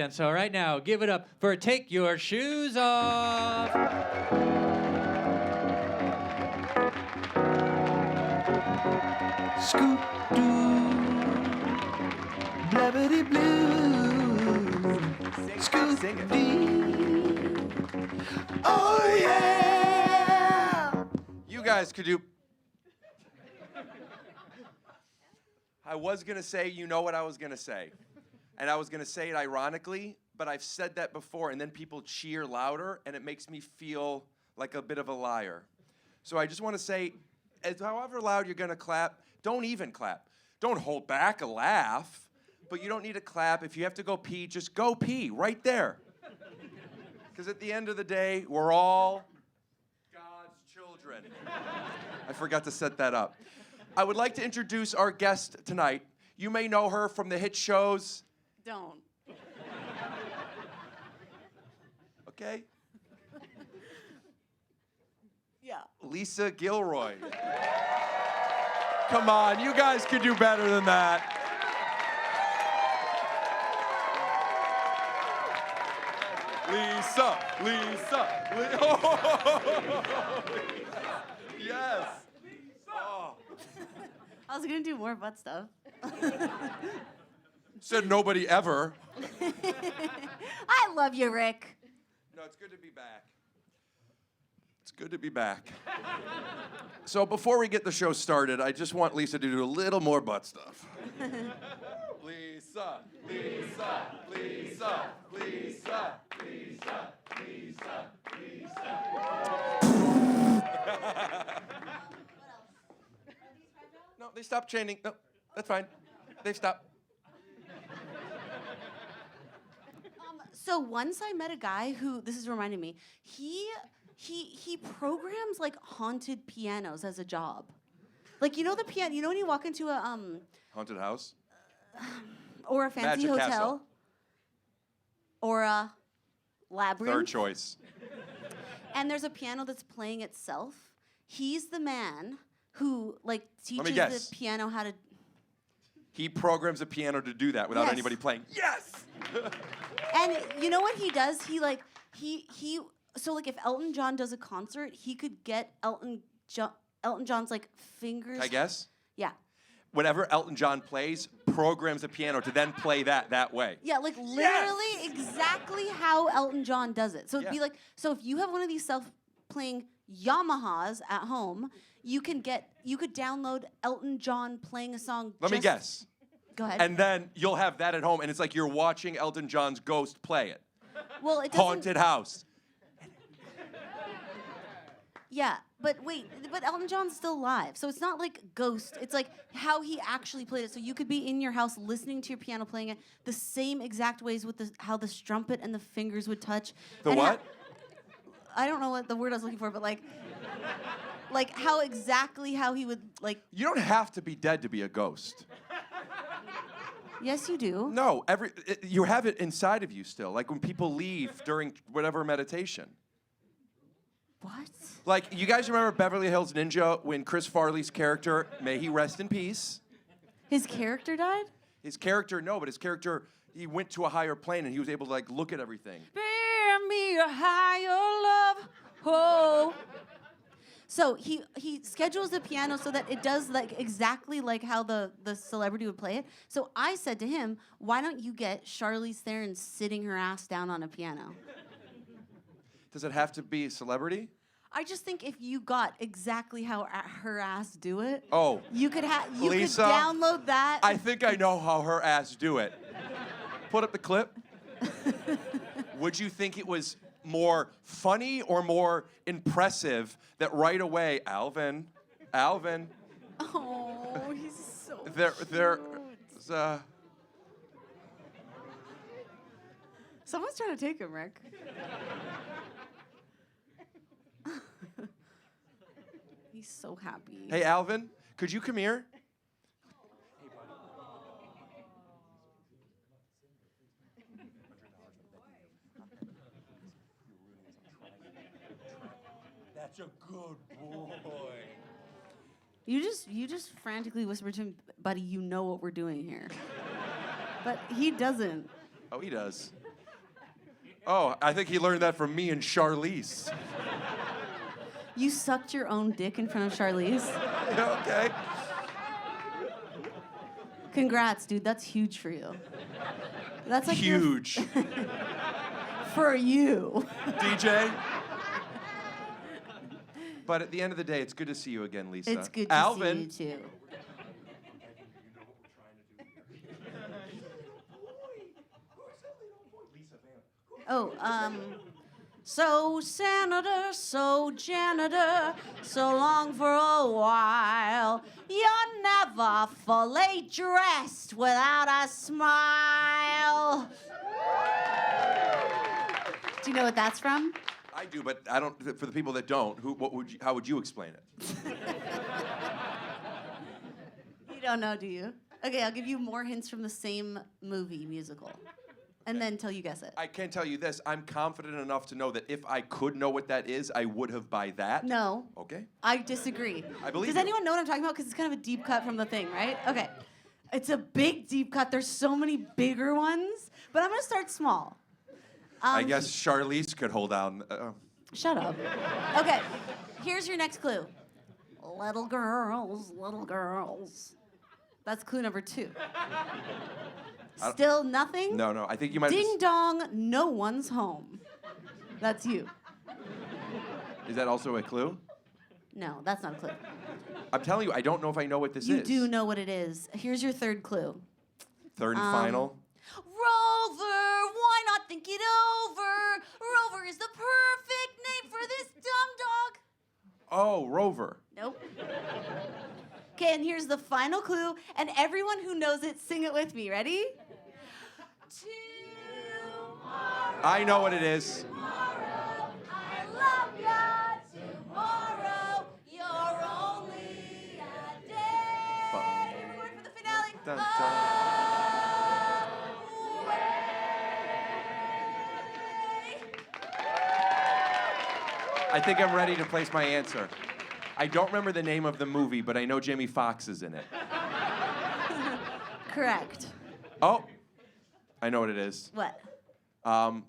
And so right now, give it up for Take Your Shoes Off. Scoop doo, blabbity blue. Scoop dee. Oh yeah! You guys could do. I was gonna say, you know what I was gonna say. And I was gonna say it ironically, but I've said that before, and then people cheer louder, and it makes me feel like a bit of a liar. So I just wanna say, however loud you're gonna clap, don't even clap. Don't hold back a laugh, but you don't need to clap. If you have to go pee, just go pee right there. Because at the end of the day, we're all God's children. I forgot to set that up. I would like to introduce our guest tonight. You may know her from the hit shows. Don't. Okay? Yeah. Lisa Gilroy. Come on, you guys could do better than that. Lisa. Yes. Oh. I was gonna do more butt stuff. Said nobody ever. I love you, Rick. No, it's good to be back. It's good to be back. So before we get the show started, I just want Lisa to do a little more butt stuff. Lisa. No, they stopped chanting. No, that's fine. They've stopped. So once I met a guy who, this is reminding me, he programs like haunted pianos as a job. Like, you know the piano, you know when you walk into a Haunted house? or a fancy Magic hotel Castle. or a labyrinth. Third choice. And there's a piano that's playing itself. He's the man who like me teaches guess. the piano how to. He programs a piano to do that without Yes. anybody playing. Yes! And you know what he does? He so like if Elton John does a concert, he could get Elton John's like fingers. Can I guess? Yeah. Whenever Elton John plays, programs a piano to then play that way. Yeah, like literally exactly how Elton John does it. So it'd be Yeah. like, so if you have one of these self-playing Yamahas at home, you could download Elton John playing a song. Let me guess. Go ahead. And then you'll have that at home, and it's like you're watching Elton John's Ghost play it. Well, it doesn't. Haunted house. Yeah, but Elton John's still alive, so it's not like Ghost. It's like how he actually played it. So you could be in your house listening to your piano playing it the same exact ways with how the strumpet and the fingers would touch. The and what? I don't know what the word I was looking for, but like how he would like. You don't have to be dead to be a ghost. Yes, you do. No, you have it inside of you still. Like when people leave during whatever meditation. What? Like, you guys remember Beverly Hills Ninja when Chris Farley's character, may he rest in peace. His character died? His character, no, but his character, he went to a higher plane and he was able to like look at everything. Bear me a higher love. Oh. So he schedules the piano so that it does like exactly like how the celebrity would play it. So I said to him, why don't you get Charlize Theron sitting her ass down on a piano? Does it have to be a celebrity? I just think if you got exactly how her ass do it, Oh. you could Lisa, download that. I think I know how her ass do it. Put up the clip. Would you think it was more funny or more impressive that right away, Alvin, Oh, he's so cute. Someone's trying to take him, Rick. He's so happy. Hey, Alvin, could you come here? That's a good boy. You just frantically whispered to him, buddy, you know what we're doing here. But he doesn't. Oh, he does. Oh, I think he learned that from me and Charlize. You sucked your own dick in front of Charlize? Yeah, okay. Congrats, dude. That's huge for you. That's like your- Huge. for you. DJ. But at the end of the day, it's good to see you again, Lisa. It's good to Alvin. see you too. Oh, so senator, so janitor, so long for a while. You're never fully dressed without a smile. Do you know what that's from? I do, but I don't. For the people that don't, how would you explain it? You don't know, do you? Okay, I'll give you more hints from the same movie musical. And then till you guess it. I can tell you this. I'm confident enough to know that if I could know what that is, I would have by that. No. Okay. I disagree. I believe Does you. anyone know what I'm talking about? Because it's kind of a deep cut from the thing, right? Okay. It's a big deep cut. There's so many bigger ones. But I'm going to start small. I guess Charlize could hold down. Shut up. Okay. Here's your next clue. Little girls, little girls. That's clue number 2. Still nothing? No. I think you might. Ding dong, no one's home. That's you. Is that also a clue? No, that's not a clue. I'm telling you, I don't know if I know what this You is. do know what it is. Here's your third clue. Third and final. Rover, why not think it over? Rover is the perfect name for this dumb dog. Oh, Rover. Nope. Okay, and here's the final clue, and everyone who knows it, sing it with me. Ready? Tomorrow, I know what it is. tomorrow, I love ya. Tomorrow, you're only a day. Everyone for the finale. Dun, dun. I think I'm ready to place my answer. I don't remember the name of the movie, but I know Jamie Foxx is in it. Correct. Oh, I know what it is. What?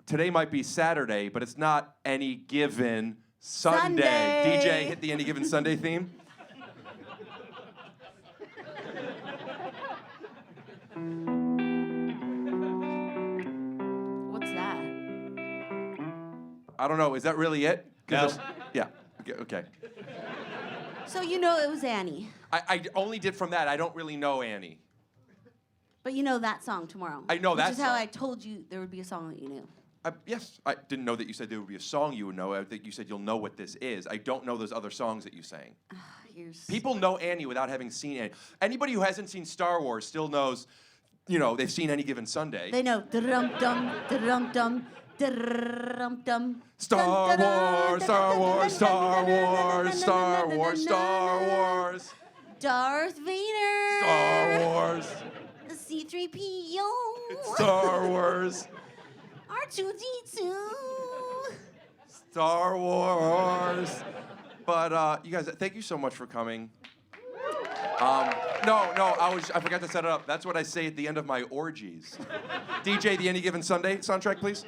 Today might be Saturday, but it's not any given Sunday. Sunday. DJ, hit the Any Given Sunday theme. What's that? I don't know. Is that really it? 'Cause No. there's- Yeah. Okay. So you know it was Annie, I only did from that. I don't really know Annie. but you know that song Tomorrow. I know that Which is how song. I told you there would be a song that you knew. Yes, I didn't know that you said there would be a song you would know. I think you said you'll know what this is. I don't know those other songs that you sang. Here's People know Annie without having seen Annie. Anybody who hasn't seen Star Wars still knows, they've seen Any Given Sunday. They know dum dum dum dum dum. Star Wars, Star Wars, Star Wars, Star Wars, Star Wars, Darth Vader. Star Wars, C-3PO. Star Wars, R2-D2. Star Wars. But you guys, thank you so much for coming. No, I forgot to set it up. That's what I say at the end of my orgies. DJ, the Any Given Sunday soundtrack, please.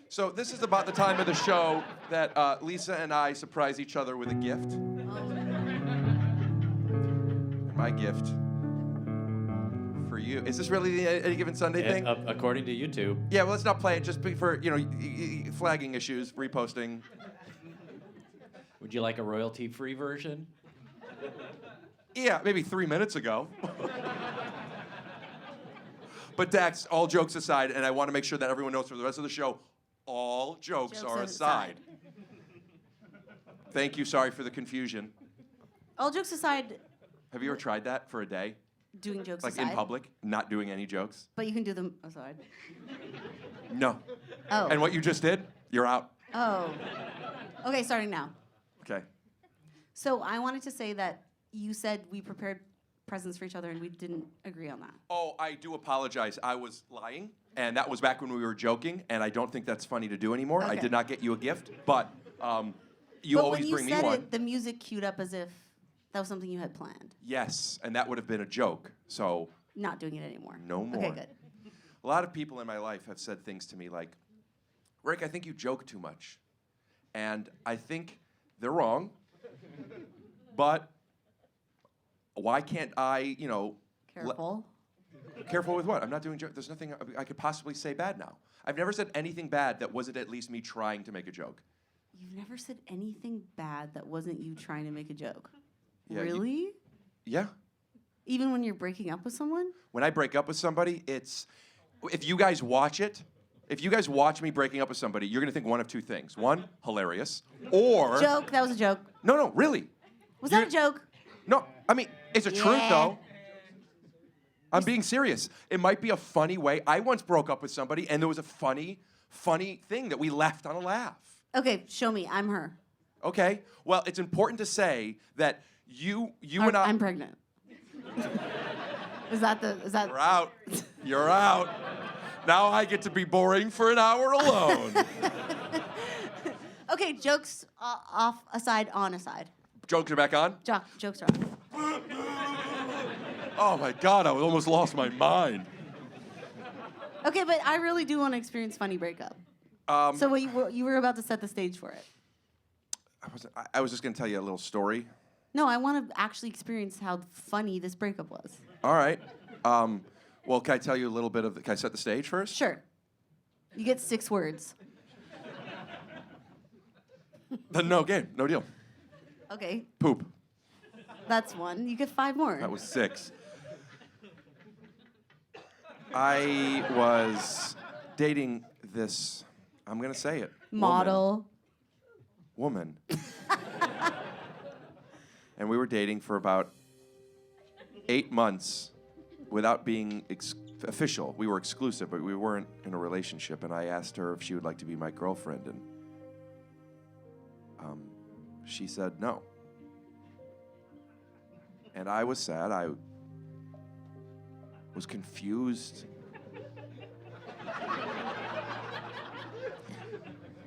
So this is about the time of the show that Lisa and I surprise each other with a gift. And my gift for you. Is this really the Any Given Sunday thing? According to YouTube. Yeah, well, let's not play it. Just for flagging issues, reposting. Would you like a royalty-free version? Yeah, maybe 3 minutes ago. But Dax, all jokes aside, and I want to make sure that everyone knows for the rest of the show, all jokes are aside. Thank you. Sorry for the confusion. All jokes aside, Have you ever tried that for a day? doing jokes Like aside. in public, not doing any jokes? But you can do them aside. No. Oh. And what you just did, you're out. Oh. Okay, starting now. Okay. So I wanted to say that you said we prepared presents for each other and we didn't agree on that. Oh, I do apologize. I was lying, and that was back when we were joking, and I don't think that's funny to do anymore. I Okay. did not get you a gift, but you but always when you bring me said one. it, the music queued up as if that was something you had planned. Yes, and that would have been a joke. So not doing it anymore. No more. Okay, good. A lot of people in my life have said things to me like, Rick, I think you joke too much. And I think they're wrong, but why can't I, Careful. Careful with what? I'm not doing joke. There's nothing I could possibly say bad now. I've never said anything bad that wasn't at least me trying to make a joke. You've never said anything bad that wasn't you trying to make a joke. Yeah, Really? Yeah. Even when you're breaking up with someone? When I break up with somebody, if you guys watch me breaking up with somebody, you're gonna think one of two things. One, hilarious, or Joke. That was a joke. No, really. Was that a joke? No, I mean, it's a truth Yeah. though. I'm being serious. It might be a funny way. I once broke up with somebody and there was a funny thing that we left on a laugh. Okay, show me. I'm her. Okay? Well, it's important to say that you and I... I'm pregnant. Is that? You're out. You're out. Now I get to be boring for an hour alone. Okay, jokes off aside, on aside. Jokes are back on? Jokes are on. Oh my God, I almost lost my mind. Okay, but I really do want to experience funny breakup. So you were about to set the stage for it. I was just going to tell you a little story. No, I want to actually experience how funny this breakup was. All right. Well, can I tell you a little bit of... Can I set the stage first? Sure. You get 6 words. Then no game. No deal. Okay, Poop. that's 1. You get 5 more. That was 6. I was dating this... I'm going to say it. Model. Woman. And we were dating for about 8 months without being official. We were exclusive, but we weren't in a relationship. And I asked her if she would like to be my girlfriend, and she said no. And I was sad. I was confused.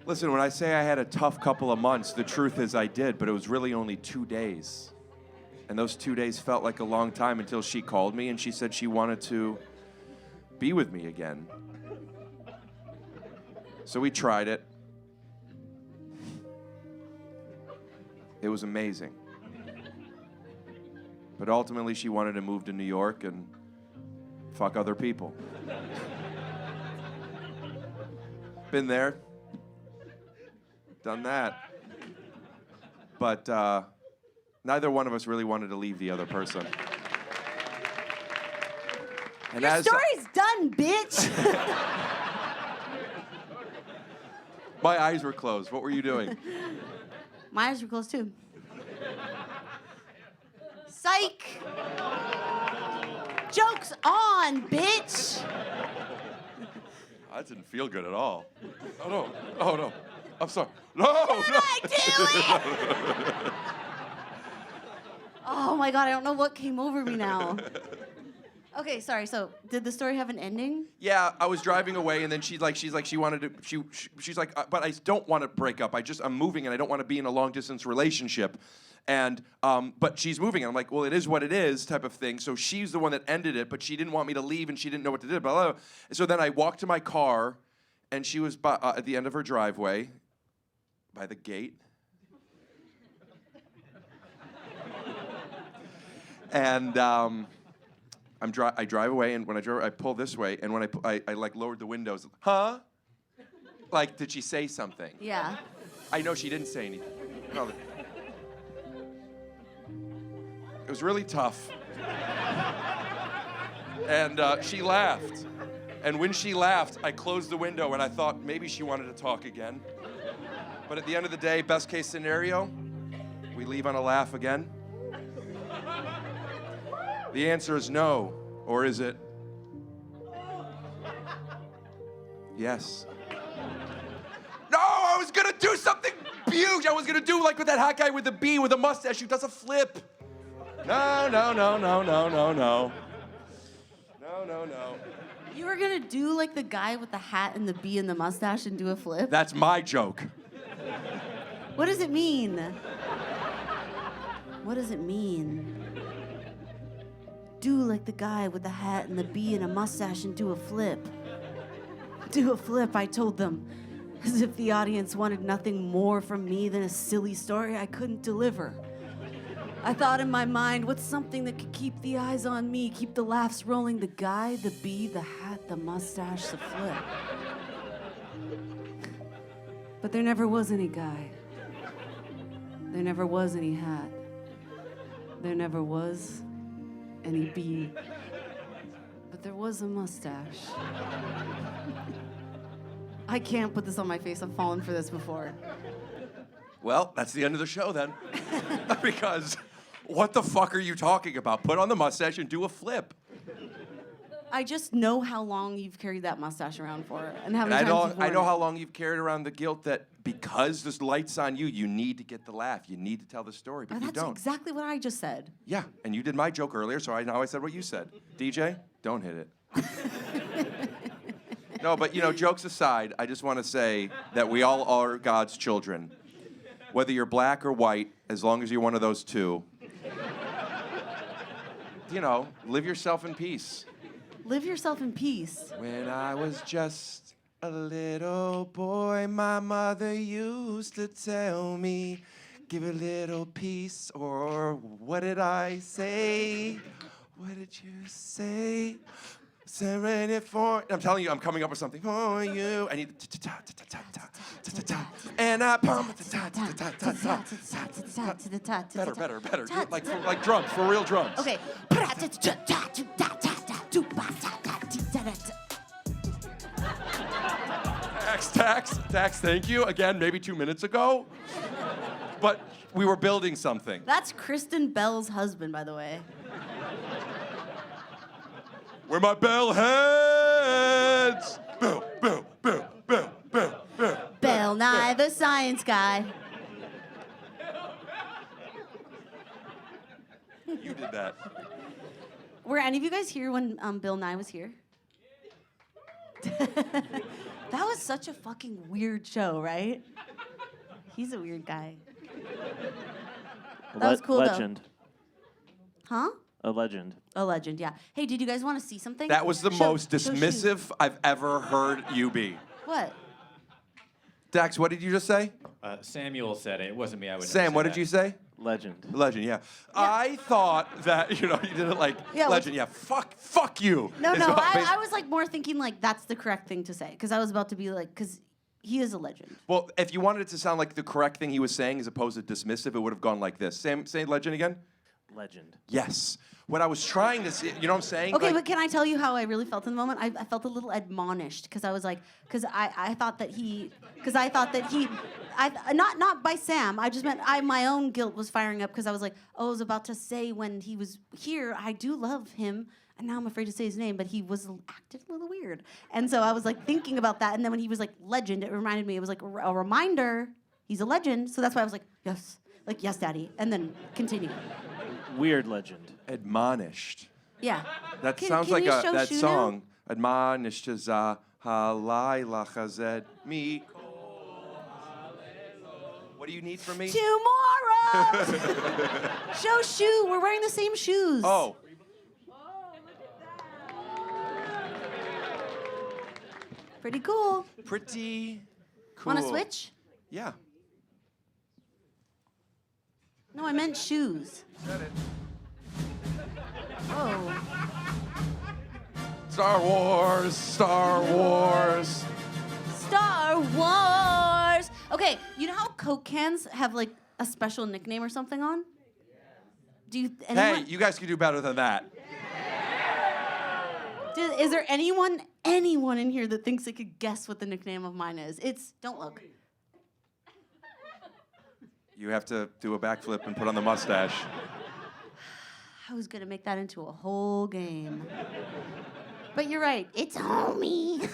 Listen, when I say I had a tough couple of months, the truth is I did, but it was really only 2 days. And those 2 days felt like a long time until she called me and she said she wanted to be with me again. So we tried it. It was amazing. But ultimately she wanted to move to New York and fuck other people. Been there. Done that. But neither one of us really wanted to leave the other person. And Your story's done, bitch. my eyes were closed. What were you doing? My eyes were closed too. Psych. Joke's on, bitch. That didn't feel good at all. Oh no. Oh no. I'm sorry. No. Did I do it? Oh my God, I don't know what came over me now. Okay, sorry. So, did the story have an ending? Yeah, I was driving away, and then she's like, she wanted to, she's like, but I don't want to break up. I'm moving, and I don't want to be in a long distance relationship. And, but she's moving, and I'm like, well, it is what it is, type of thing. So she's the one that ended it, but she didn't want me to leave, and she didn't know what to do. Blah, blah, blah. So then I walked to my car, and she was at the end of her driveway, by the gate. And I drive away, and when I drive, I pull this way, and when I like lowered the windows, huh? Like, did she say something? Yeah. I know she didn't say anything. No. It was really tough. And she laughed. And when she laughed, I closed the window, and I thought maybe she wanted to talk again. But at the end of the day, best case scenario, we leave on a laugh again. The answer is no, or is it? Yes. No, I was gonna do something huge. I was gonna do like with that hot guy with the bee with the mustache who does a flip. No. No. You were gonna do like the guy with the hat and the bee and the mustache and do a flip? That's my joke. What does it mean? What does it mean? do like the guy with the hat and the bee and a mustache and do a flip. Do a flip, I told them. As if the audience wanted nothing more from me than a silly story I couldn't deliver. I thought in my mind, what's something that could keep the eyes on me, keep the laughs rolling? The guy, the bee, the hat, the mustache, the flip. But there never was any guy. There never was any hat. There never was any bee. But there was a mustache. I can't put this on my face. I've fallen for this before. Well, that's the end of the show then. Because what the fuck are you talking about? Put on the mustache and do a flip. I just know how long you've carried that mustache around for, and how And many I times you've know worn how it. long you've carried around the guilt that because there's lights on you, you need to get the laugh. You need to tell the story, but Oh, you that's don't. exactly what I just said. Yeah, and you did my joke earlier, so now I said what you said. DJ, don't hit it. No, but jokes aside, I just want to say that we all are God's children. Whether you're black or white, as long as you're one of those two, live yourself in peace. Live yourself in peace. When I was just a little boy, my mother used to tell me, give a little peace, or what did I say? What did you say? Serenade for. I'm telling you, I'm coming up with something for you. I need ta-ta-ta-ta-ta-ta-ta-ta. And I pump better. Do it like drums, for real drums. Okay. Tax, thank you. Again, maybe 2 minutes ago. But we were building something. That's Kristen Bell's husband, by the way. Where my bell heads. Bell, bell, bell, bell, bell, bell. Bell Nye, the science guy. You did that. Were any of you guys here when Bill Nye was here? That was such a fucking weird show, right? He's a weird guy. That was cool, legend. though. Huh? A legend. A legend, yeah. Hey, did you guys want to see something? That was the most show dismissive I've ever heard you be. What? Dax, what did you just say? Samuel said it. It wasn't me. I would. Sam, what did you say? Legend. Legend, yeah. I thought that, you did it like Yeah, legend. Yeah, fuck you. No, is no, what I was like more thinking like that's the correct thing to say. Because I was about to be like, because he is a legend. Well, if you wanted it to sound like the correct thing he was saying as opposed to dismissive, it would have gone like this. Sam, say legend again? Legend. Yes. What I was trying to say, you know what I'm saying? Okay, Like, but can I tell you how I really felt in the moment? I felt a little admonished because I was like, because I thought that he, not by Sam. I just meant my own guilt was firing up because I was like, oh, I was about to say when he was here, I do love him, and now I'm afraid to say his name, but he was acted a little weird, and so I was like thinking about that, and then when he was like legend, it reminded me, it was like a reminder, he's a legend, so that's why I was like, yes, Daddy, and then continue. Weird legend. admonished. Yeah. That Can- sounds can like you show that Shu now? song. Admonished za halayla chazed mi. What do you need from me? Tomorrow! Show shoe. We're wearing the same shoes. Oh. Pretty cool. Pretty cool. Want to switch? Yeah. No, I meant shoes. Said it. Oh. Star Wars, Star Wars. Star Wars. Okay, you know how Coke cans have like a special nickname or something on? Do you? Hey, you guys can do better than that. Is there anyone in here that thinks they could guess what the nickname of mine is? Don't look. You have to do a backflip and put on the mustache. I was gonna make that into a whole game. But you're right, it's homie.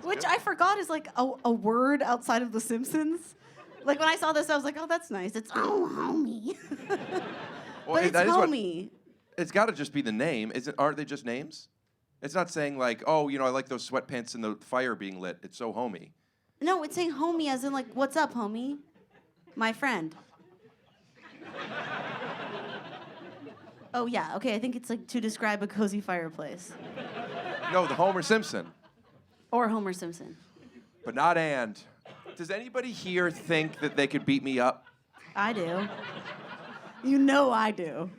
Which I forgot is like a word outside of The Simpsons. Like when I saw this, I was like, oh, that's nice. It's homie. Well, But it's that is what- homie. It's got to just be the name. Aren't they just names? It's not saying like, oh, I like those sweatpants and the fire being lit. It's so homey. No, it's saying homie as in like, what's up, homie? My friend. Oh yeah. Okay. I think it's like to describe a cozy fireplace No, the Homer Simpson. or Homer Simpson. But not and. Does anybody here think that they could beat me up? I do. You know I do.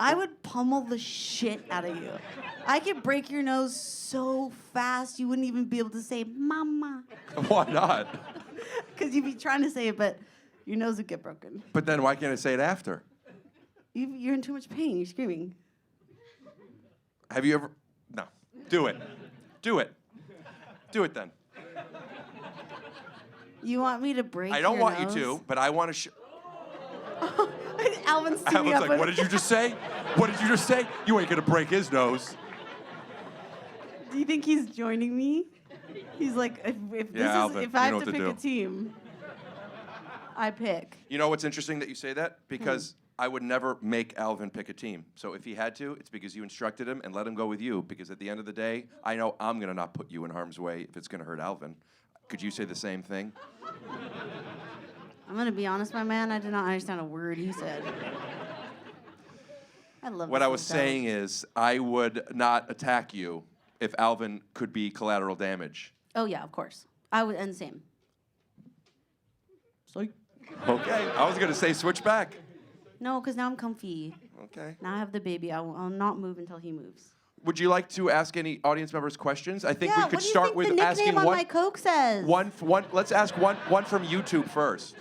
I would pummel the shit out of you. I could break your nose so fast you wouldn't even be able to say "mama," Why not? because you'd be trying to say it, but your nose would get broken. But then why can't I say it after? You're in too much pain. You're screaming. Have you ever? No. Do it. Do it. Do it then. You want me to break? I don't your want nose? you to, but I want to. Alvin's I was like, what did you just say? What did you just say? You ain't gonna break his nose. Do you think he's joining me? He's like, if this Alvin, is if you I know have to what to pick a do. team, I pick. You know what's interesting that you say that? Because I would never make Alvin pick a team. So if he had to, it's because you instructed him and let him go with you. Because at the end of the day, I know I'm gonna not put you in harm's way if it's gonna hurt Alvin. Could you say the same thing? I'm gonna be honest, my man. I did not understand a word he said. I love. What this I was little show. saying is, I would not attack you if Alvin could be collateral damage. Oh yeah, of course. I would, and same. Okay. I was gonna say switch back. No, because now I'm comfy. Okay. Now I have the baby. I'll not move until he moves. Would you like to ask any audience members questions? I think Yeah, we could what do you start think with the nickname asking on one. my Coke says? One. Let's ask one from YouTube first.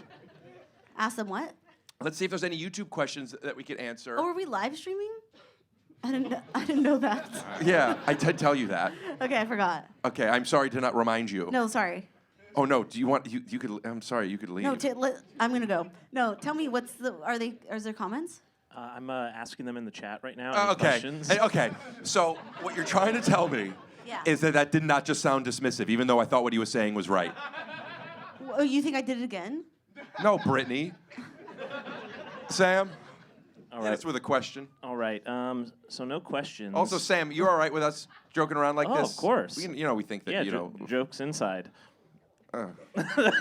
Ask them what? Let's see if there's any YouTube questions that we could answer. Oh, are we live streaming? I didn't know that. Yeah, I did tell you that. Okay, I forgot. Okay, I'm sorry to not remind you. No, sorry. Oh no, do you want you could? I'm sorry, you could leave. No, I'm gonna go. No, tell me are there comments? I'm asking them in the chat right now. Any Okay. questions? Hey, okay. So what you're trying to tell me Yeah. is that did not just sound dismissive, even though I thought what he was saying was right. Oh, you think I did it again? No, Brittany. Sam. All Hit right. us with a question. All right. So no questions. Also, Sam, you all right with us joking around like Oh, this? of course. We think that yeah, you know. jokes inside.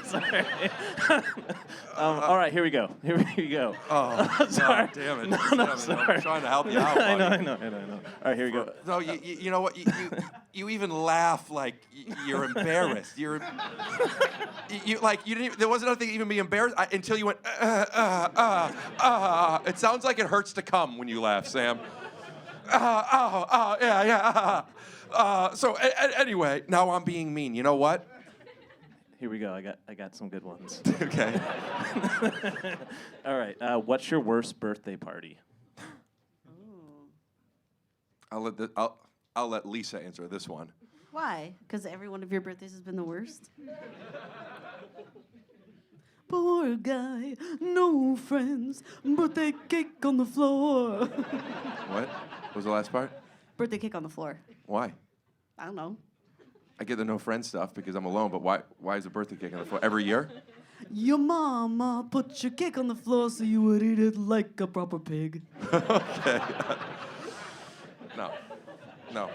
Sorry. All right, here we go. Here we go. Oh, sorry. no, damn it. No, Damn it. sorry. I'm trying to help you out. I know. buddy. All right, here we go. No, you know what? You even laugh like you're embarrassed. You didn't. There wasn't nothing to even be embarrassed until you went. It sounds like it hurts to come when you laugh, Sam. Yeah. So anyway, now I'm being mean. You know what? Here we go. I got some good ones. Okay. All right. What's your worst birthday party? I'll let Lisa answer this one. Why? Because every one of your birthdays has been the worst? Poor guy, no friends, birthday cake on the floor. What? What was the last part? Birthday cake on the floor. Why? I don't know. I get the no friend stuff because I'm alone, but why is a birthday cake on the floor every year? Your mama put your cake on the floor so you would eat it like a proper pig. Okay. No.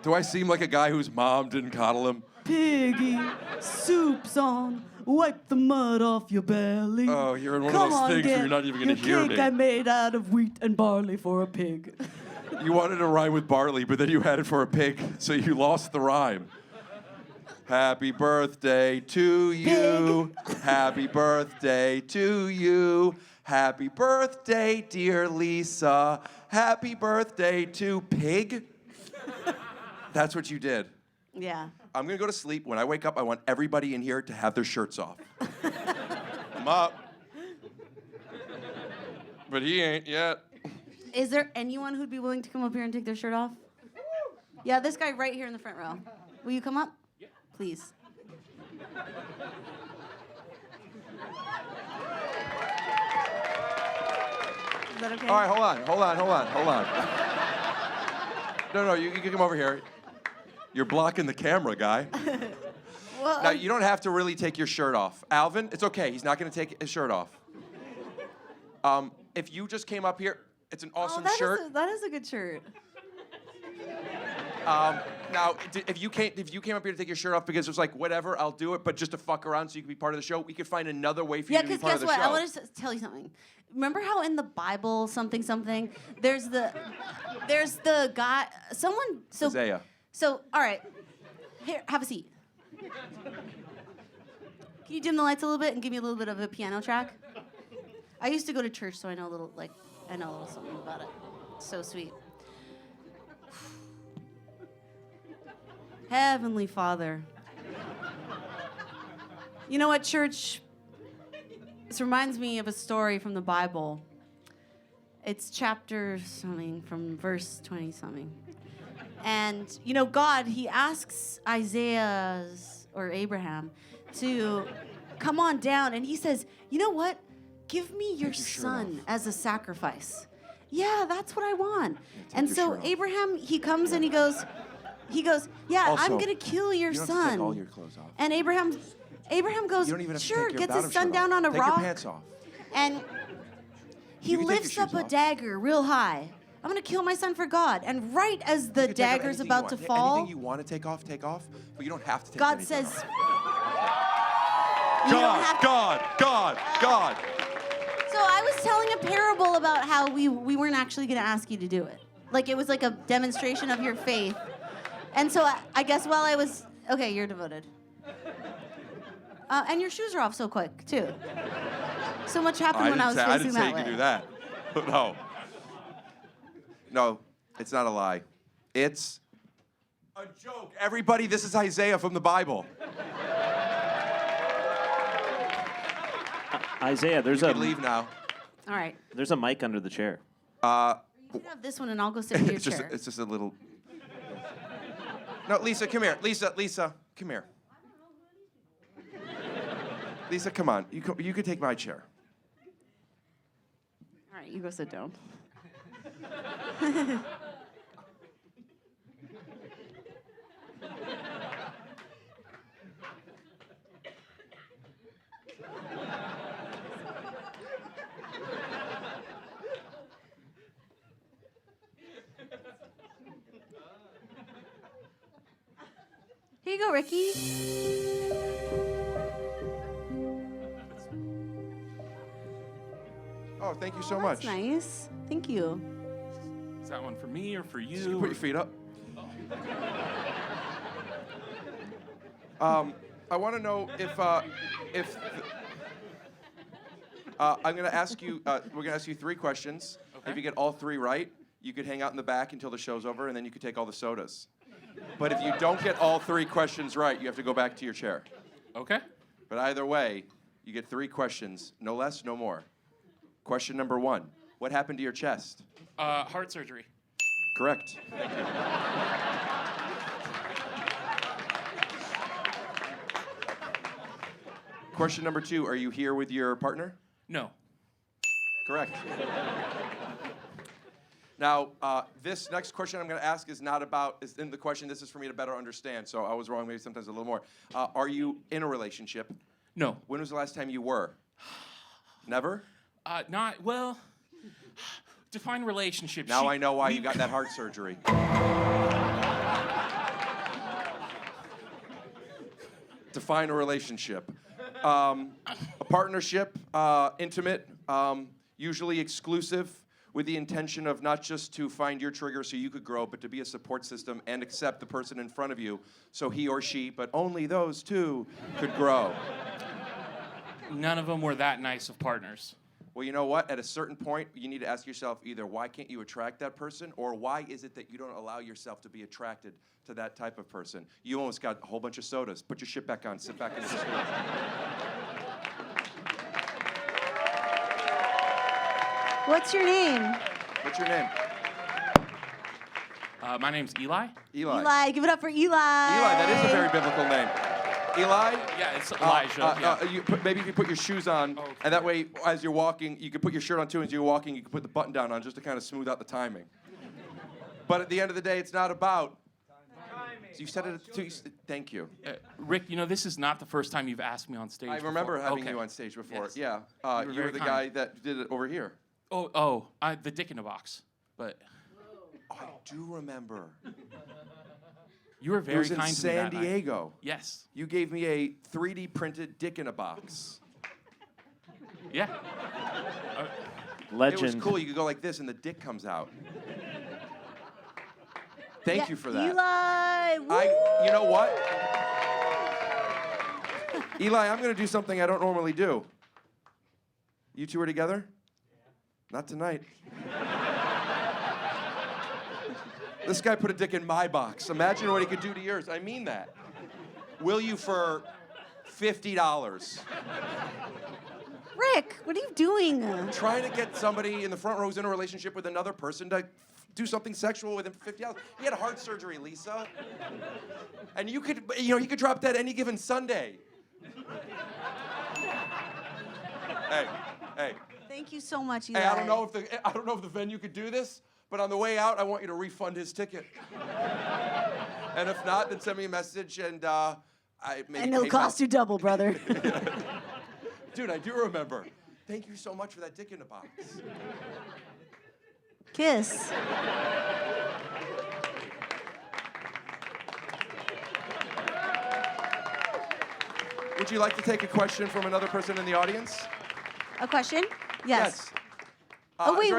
Do I seem like a guy whose mom didn't coddle him? Piggy, soup's on, wipe the mud off your belly. Oh, you're in one Come of those on, things where get you're not even gonna your hear cake me. I made out of wheat and barley for a pig. You wanted to rhyme with barley, but then you had it for a pig, so you lost the rhyme. Happy birthday to you. Happy birthday to you. Happy birthday, dear Lisa. Happy birthday to Pig. That's what you did. Yeah. I'm gonna go to sleep. When I wake up, I want everybody in here to have their shirts off. I'm up. But he ain't yet. Is there anyone who'd be willing to come up here and take their shirt off? Yeah, this guy right here in the front row. Will you come up? Yeah. Please. Is that okay? All right, hold on. No, you can come over here. You're blocking the camera, guy. Well, Now, you don't have to really take your shirt off. Alvin, it's okay. He's not going to take his shirt off. If you just came up here, it's an awesome shirt. That is a good shirt. Now, if you came up here to take your shirt off because it was like, whatever, I'll do it, but just to fuck around so you can be part of the show, we could find another way for you Yeah, to be because part guess of the what? show. I want to tell you something. remember how in the Bible something there's the guy someone so Isaiah. so all right. Here, have a seat. Can you dim the lights a little bit and give me a little bit of a piano track? I used to go to church, so I know a little something about it. So sweet. Heavenly Father. You know what, church? This reminds me of a story from the Bible. It's chapter something from verse 20 something. And, you know, God, he asks or Abraham to come on down. And he says, you know what? Give me your son as a sacrifice. Yeah, that's what I want. And so Abraham, he comes and he goes, yeah, Also, I'm going to kill your You don't son. have to take all your clothes off. And Abraham goes, You don't even have to sure, take your gets his bottom son shirt down off. on a Take rock. your pants off. And he You can take your lifts up shoes a off. dagger real high. I'm going to kill my son for God. And right as the You can take off dagger's anything about you to want. fall, Anything you want to take off, but you don't have to take God anything says, off. you don't have to. God. So I was telling a parable about how we weren't actually going to ask you to do it. Like it was like a demonstration of your faith. And so I guess while I was, okay, you're devoted. And your shoes are off so quick, too. So much happened when I was facing I didn't say that you way. could do that. No. No, it's not a lie. It's a joke. Everybody, this is Isaiah from the Bible. Isaiah, there's You a can leave now. All right. there's a mic under the chair. You can have this one, and I'll go sit in your chair. It's just a little. No, Lisa, come here. Lisa, come here. Lisa, come on. You can take my chair. All right, you go sit down. Here you go, Ricky. Oh, thank you so That's much. nice. Thank you. Is that one for me or for you? You can put your feet up. I want to know if I'm going to ask you. We're going to ask you 3 questions. Okay. If you get all 3 right, you could hang out in the back until the show's over, and then you could take all the sodas. But if you don't get all 3 questions right, you have to go back to your chair. Okay. But either way, you get 3 questions, no less, no more. Question number 1: what happened to your chest? Heart surgery. Correct. Question number 2: are you here with your partner? No. Correct. Now, this next question I'm going to ask is not about, is in the question, this is for me to better understand, so I was wrong maybe sometimes a little more. Are you in a relationship? No. When was the last time you were? Never? Not, well, define relationship. Now I know why you got that heart surgery. Define a relationship. A partnership, intimate, usually exclusive, with the intention of not just to find your trigger so you could grow, but to be a support system and accept the person in front of you so he or she, but only those 2, could grow. None of them were that nice of partners. Well, you know what? At a certain point, you need to ask yourself either why can't you attract that person, or why is it that you don't allow yourself to be attracted to that type of person? You almost got a whole bunch of sodas. Put your shit back on. Sit back in the stool. What's your name? What's your name? My name's Eli. Eli. Eli. Give it up for Eli. Eli, that is a very biblical name. Eli? Yeah, it's Elijah. Yeah. Maybe if you put your shoes on, Okay. and that way, as you're walking, you can put your shirt on too, and as you're walking, you can put the button down on just to kind of smooth out the timing. But at the end of the day, it's not about timing. So you said it. Thank you. Rick, you know, this is not the first time you've asked me on stage I before. remember having Okay. you on stage before. Yes. Yeah. You were You were very the kind. guy that did it over here. The dick in a box. But Oh, I do remember. you were It very was in kind to me San that night. Diego. Yes. You gave me a 3D printed dick in a box. Yeah. Legend. It was cool. You could go like this, and the dick comes out. Thank you for that. Eli. You know what? Eli, I'm going to do something I don't normally do. You two are together? Not tonight. This guy put a dick in my box. Imagine what he could do to yours. I mean that. Will you for $50? Rick, what are you doing? Trying to get somebody in the front row who's in a relationship with another person to do something sexual with him for $50. He had heart surgery, Lisa. And you could drop that any given Sunday. Hey. Thank you so much, Eli. Hey, I don't know if the venue could do this, but on the way out, I want you to refund his ticket. And if not, then send me a message and And it'll cost you double, brother. Dude, I do remember. Thank you so much for that dick in the box. Kiss. Would you like to take a question from another person in the audience? A question? Yes. Oh, Wait,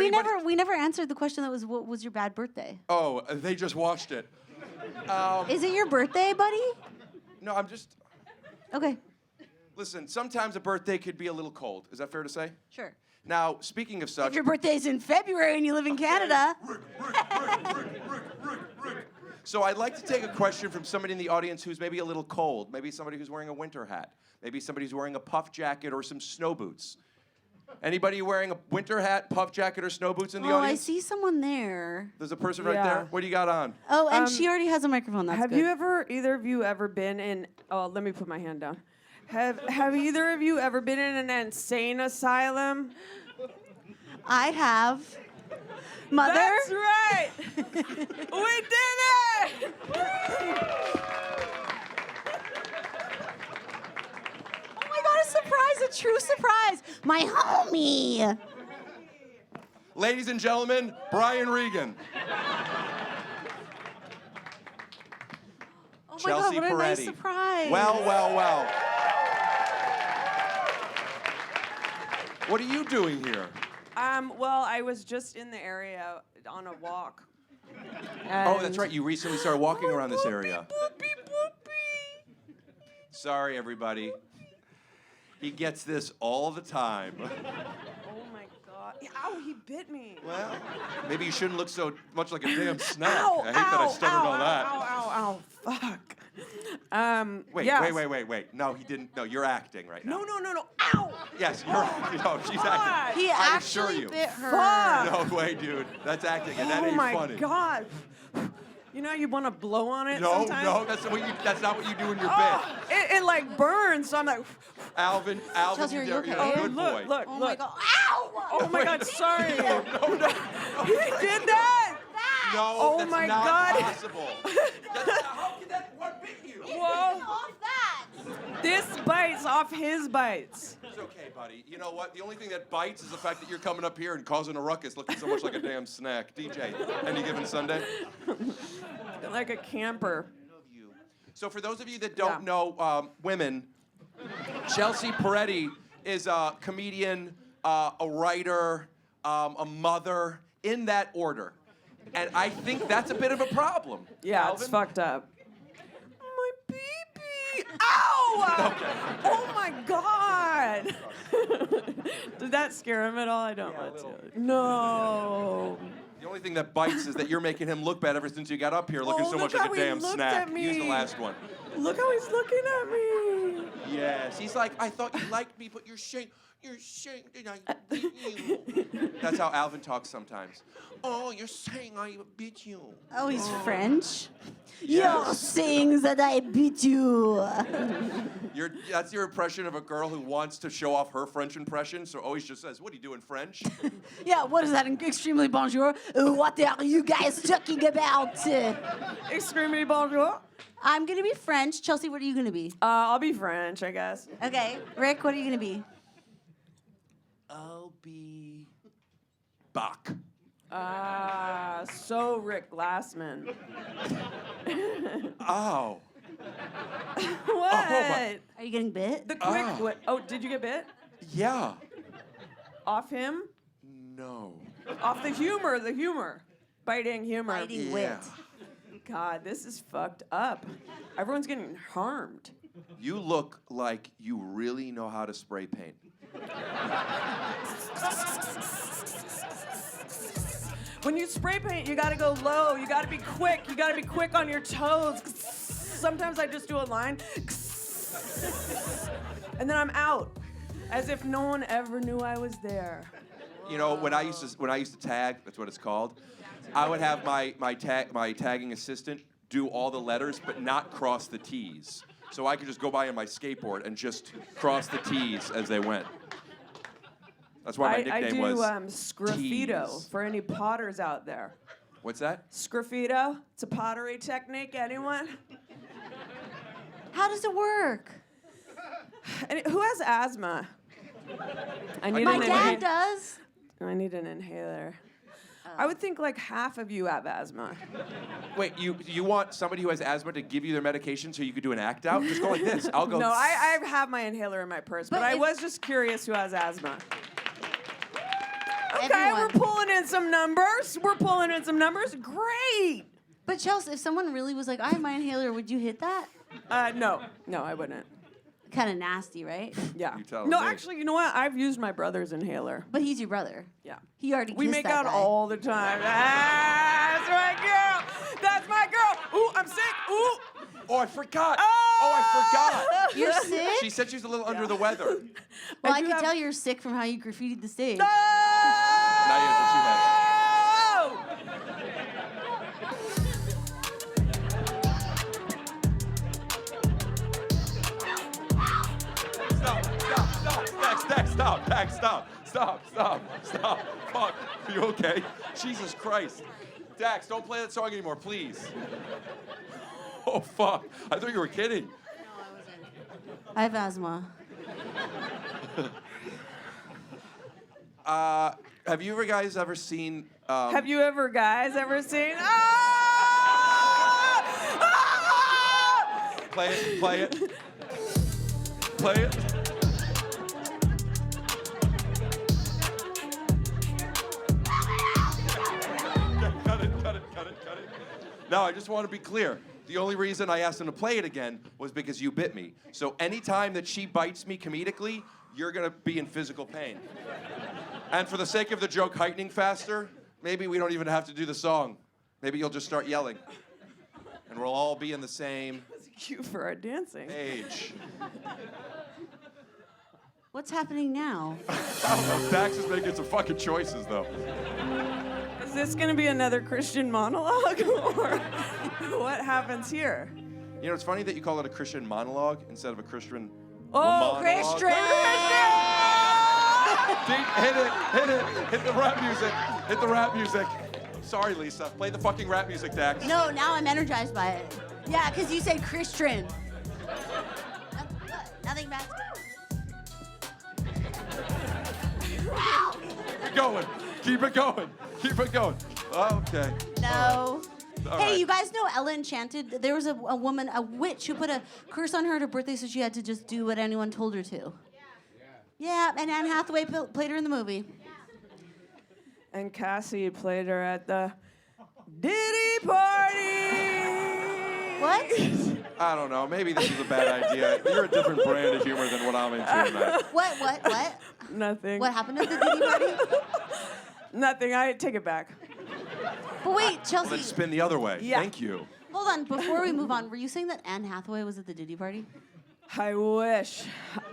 we never answered the question that was, what was your bad birthday? Oh, they just watched it. Is it your birthday, buddy? No, I'm just... Okay. Listen, sometimes a birthday could be a little cold. Is that fair to say? Sure. Now, speaking of If such... your birthday's in February and you live in Canada. So I'd like to take a question from somebody in the audience who's maybe a little cold. Maybe somebody who's wearing a winter hat. Maybe somebody who's wearing a puff jacket or some snow boots. Anybody wearing a winter hat, puff jacket, or snow boots in the Oh, audience? I see someone there. There's a person right Yeah. there. What do you got on? Oh, and she already has a microphone. That's Have good. you ever, either of you ever been in, oh, let me put my hand down. Have either of you ever been in an insane asylum? I have. Mother? That's right! We did it! Oh my God, a surprise, a true surprise. My homie. Ladies and gentlemen, Brian Regan. Oh my Chelsea God, what a nice Peretti. surprise. Well. What are you doing here? Well, I was just in the area on a walk. Oh, that's right. You recently started walking around this area. Boopy, boopy. Sorry, everybody. He gets this all the time. Oh my God. Ow, he bit me. Well, maybe you shouldn't look so much like a damn snack. Ow, I hate that I stuttered all that. Ow, fuck. Wait. No, he didn't. No, you're acting right now. No. Ow! Yes, you're acting. No, she's acting. He I assure actually you. bit her. Fuck! No way, dude. That's acting, and that Oh ain't my funny. God. You know you want to blow on it No, sometimes? that's not what you do in your Oh, it like burns, so I'm like, bit. Alvin, Chelsea, are you you're okay? a good look, boy. look, Oh look. my God. Ow! Oh my God, sorry. No. He did that? No, Oh that's my not God. possible. How can that one bit you? Whoa. Off that. This bites off his bites. It's okay, buddy. You know what? The only thing that bites is the fact that you're coming up here and causing a ruckus looking so much like a damn snack. DJ, any given Sunday? Like a camper. So for those of you that don't know women, Chelsea Peretti is a comedian, a writer, a mother, in that order. And I think that's a bit of a problem. Yeah, Alvin? it's fucked up. My pee-pee. Ow! Okay. Oh my God. Did that scare him at all? I don't want to. No. The only thing that bites is that you're making him look bad ever since you got up here looking so look much like how a he damn looked snack. at me. Use the last one. Look how he's looking at me. Yes. He's like, I thought you liked me, but you're saying that I beat you. That's how Alvin talks sometimes. Oh, you're saying I beat you. Oh, he's French? Yes. You're saying that I beat you. That's your impression of a girl who wants to show off her French impression, so always just says, what are you doing, French? Yeah, what is that? Extremely bonjour. What are you guys talking about? Extremely bonjour. I'm going to be French. Chelsea, what are you going to be? I'll be French, I guess. Okay. Rick, what are you going to be? I'll be Bach. So Rick Glassman. Oh. What? my- Are you getting bit? The quick. Oh, did you get bit? Yeah. Off him? no. Off the humor. Biting humor. Biting Yeah. wit. God, this is fucked up. Everyone's getting harmed. You look like you really know how to spray paint. When you spray paint, you gotta go low. You gotta be quick. You gotta be quick on your toes. Sometimes I just do a line. And then I'm out. As if no one ever knew I was there. You know, when I used to tag, that's what it's called. I would have my tagging assistant do all the letters, but not cross the T's. So I could just go by on my skateboard and just cross the T's as they went. That's why my nickname was I do sgraffito Tease. for any potters out there. What's that? Sgraffito? It's a pottery technique. Anyone? How does it work? Who has asthma? I need My an dad does. I need an inhaler. I would think like half of you have asthma. Wait, you want somebody who has asthma to give you their medication so you could do an act out? Just go like this. I'll go. No, I have my inhaler in my purse, but I if- was just curious who has asthma. Okay, Everyone. we're pulling in some numbers. Great. But Chelsea, if someone really was like, I have my inhaler, would you hit that? No, I wouldn't. Kind of nasty, right? Yeah. You tell No, me. actually, you know what? I've used my brother's inhaler. But he's your brother. Yeah. He already We kissed make that out guy. all the time. That's my girl. That's my girl. Ooh, I'm sick. Ooh. Oh, I forgot. Oh, I forgot. You're sick? She said she was a little under the weather. Well, I I do could have- tell you're sick from how you graffitied the stage. Not yet, but she has. Stop. Fuck. Are you okay? Jesus Christ. Dax, don't play that song anymore, please. Oh, fuck. I thought you were kidding. I have asthma. Have you guys ever seen... Have you guys ever seen? Play it. Play it. Cut it. Now, I just want to be clear. The only reason I asked him to play it again was because you bit me. So anytime that she bites me comedically, you're going to be in physical pain. And for the sake of the joke heightening faster, maybe we don't even have to do the song. Maybe you'll just start yelling. And we'll all be in the same Cue for our dancing. age. What's happening now? I don't know. Dax is making some fucking choices, though. Is this gonna be another Christian monologue, or what happens here? You know, it's funny that you call it a Christian monologue instead of a Christian Oh, monologue. Christian! Hit the rap music. Sorry, Lisa. Play the fucking rap music, Dax. No, now I'm energized by it. Yeah, because you said Christian. Nothing bad. Keep it going. Okay. No. All Hey, right. you guys know Ella Enchanted? There was a woman, a witch, who put a curse on her at her birthday, so she had to just do what anyone told her to. Yeah, and Anne Hathaway played her in the movie. And Cassie played her at the Diddy party. What? I don't know. Maybe this is a bad idea. You're a different brand of humor than what I'm into tonight. What? Nothing. What happened at the Diddy party? Nothing. I take it back. But wait, Chelsea. Let's spin the other way. Yeah. Thank you. Hold on, before we move on, were you saying that Anne Hathaway was at the Diddy party? I wish.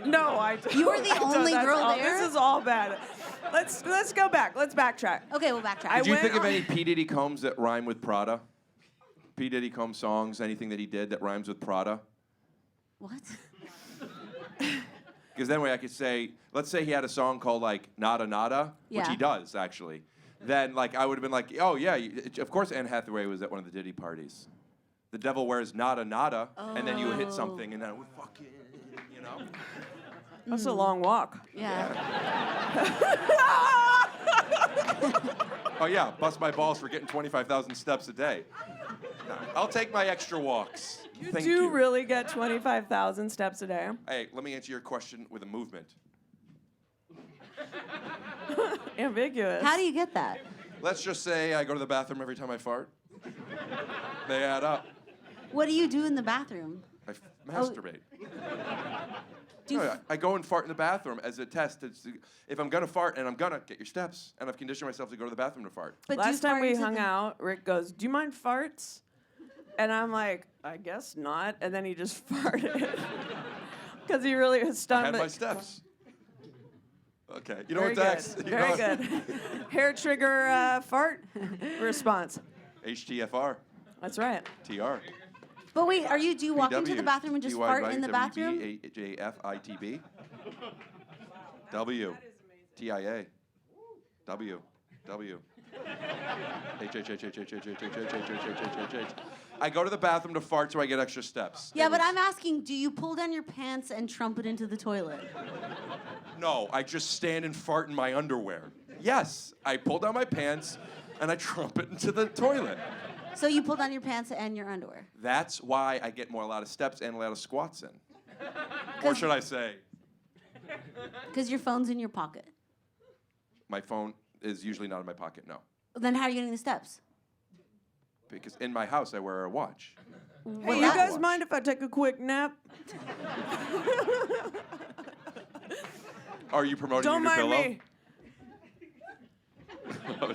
No, I don't. You were the I don't. only That's girl all- there? This is all bad. Let's go back. Let's backtrack. Okay, we'll backtrack. I Did you went think of on- any P. Diddy Combs that rhyme with Prada? P. Diddy Combs songs, anything that he did that rhymes with Prada? What? Because then way I could say, let's say he had a song called like Nada Nada, which Yeah. he does actually. Then like I would have been like, oh yeah, of course Anne Hathaway was at one of the Diddy parties. The devil wears Nada Nada, and then you hit something, and then we fucking, you know. That's a long walk. Yeah. Oh yeah, bust my balls for getting 25,000 steps a day. No, I'll take my extra walks. You Thank do you. really get 25,000 steps a day. Hey, let me answer your question with a movement. Ambiguous. How do you get that? Let's just say I go to the bathroom every time I fart. They add up. What do you do in the bathroom? I masturbate. Do you No, I go and fart in the bathroom as a test. If I'm gonna fart, and I'm gonna get your steps, and I've conditioned myself to go to the bathroom to fart. but do you Last time fart we into hung the- out, Rick goes, "Do you mind farts?" And I'm like, "I guess not." And then he just farted because he really was I stunned. had but- my steps. Okay, you know Very what, Dax? good. You Very know- good. Hair trigger fart response. HTFR, That's right. TR. But wait, do you walk into the PW, bathroom and just fart in the bathroom? TYYWBAJFITB. W. TIA. W. W. H. I go to the bathroom to fart so I get extra steps. Yeah, but I'm asking, do you pull down your pants and trumpet into the toilet? No, I just stand and fart in my underwear. Yes, I pull down my pants and I trumpet into the toilet. So you pull down your pants and your underwear. That's why I get a lot of steps and a lot of squats in. Or should I say, Because your phone's in your pocket. my phone is usually not in my pocket, no. Then how are you getting the steps? Because in my house I wear a watch. Hey, you guys mind if I take a quick nap? Are you promoting Don't your new mind pillow? me.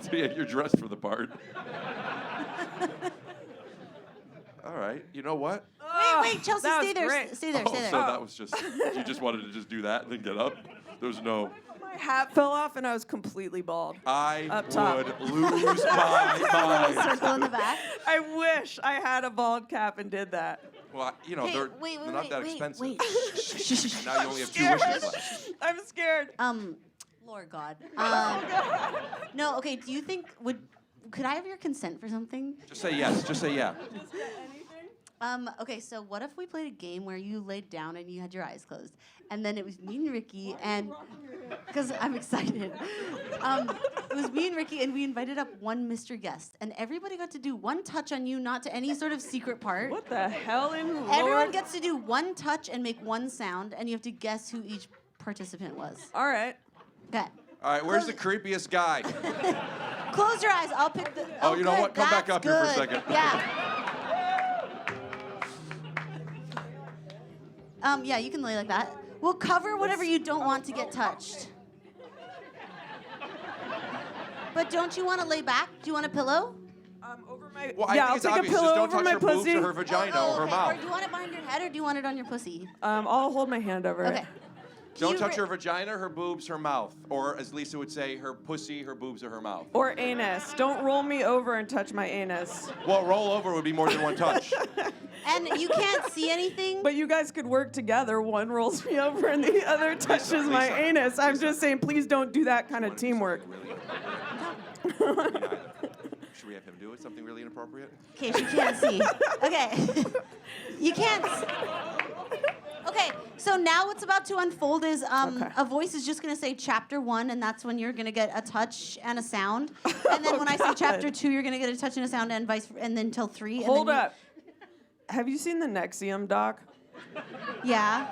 So yeah, you're dressed for the part. All right, you know what? Wait, Chelsea, that stay was there. great. Stay there, Oh, stay there. so that was just, you just wanted to just do that and then get up? There was no, My hat fell off and I was completely bald. I Up top. would lose my mind. Circle in the back. I wish I had a bald cap and did that. Well, you know, Hey, they're, wait, they're not that wait, expensive. wait. Now you only have 2 wishes left. I'm scared. Lord God. No, okay, do you think, could I have your consent for something? Just say yes, just say yeah. Okay, so what if we played a game where you laid down and you had your eyes closed, and then it was me and Ricky, and because I'm excited, it was me and Ricky, and we invited up one Mr. Guest, and everybody got to do one touch on you, not to any sort of secret part. What the hell in Everyone Lord? gets to do one touch and make one sound, and you have to guess who each participant was. All right. Okay. All right, where's the creepiest guy? Close your eyes. I'll pick the. Oh, you know good, what? Come back that's up here for a good. second. Yeah. Yeah, you can lay like that. We'll cover whatever you don't want to get touched. But don't you want to lay back? Do you want a pillow? Over my. Well, I yeah, think I'll it's take obvious. a Just pillow don't over touch my her boobs pussy. or her vagina or her okay. mouth. Or do you want it behind your head or do you want it on your pussy? I'll hold my hand over Okay. it. Don't You touch ri- her vagina, her boobs, her mouth. Or as Lisa would say, her pussy, her boobs, or her mouth. Or anus. Don't roll me over and touch my anus. Well, roll over would be more than one touch. And you can't see anything? But you guys could work together. One rolls me over and the other touches my Lisa, anus. I'm just saying, please don't do that kind of teamwork. Should we have him do it? Something really inappropriate? Okay, she can't see. Okay. You can't. Okay, so now what's about to unfold is Okay. a voice is just going to say chapter 1, and that's when you're going to get a touch and a sound. And then when I say chapter 2, you're going to get a touch and a sound, and and then till 3. And Hold then up. Have you seen the Nexium doc? Yeah.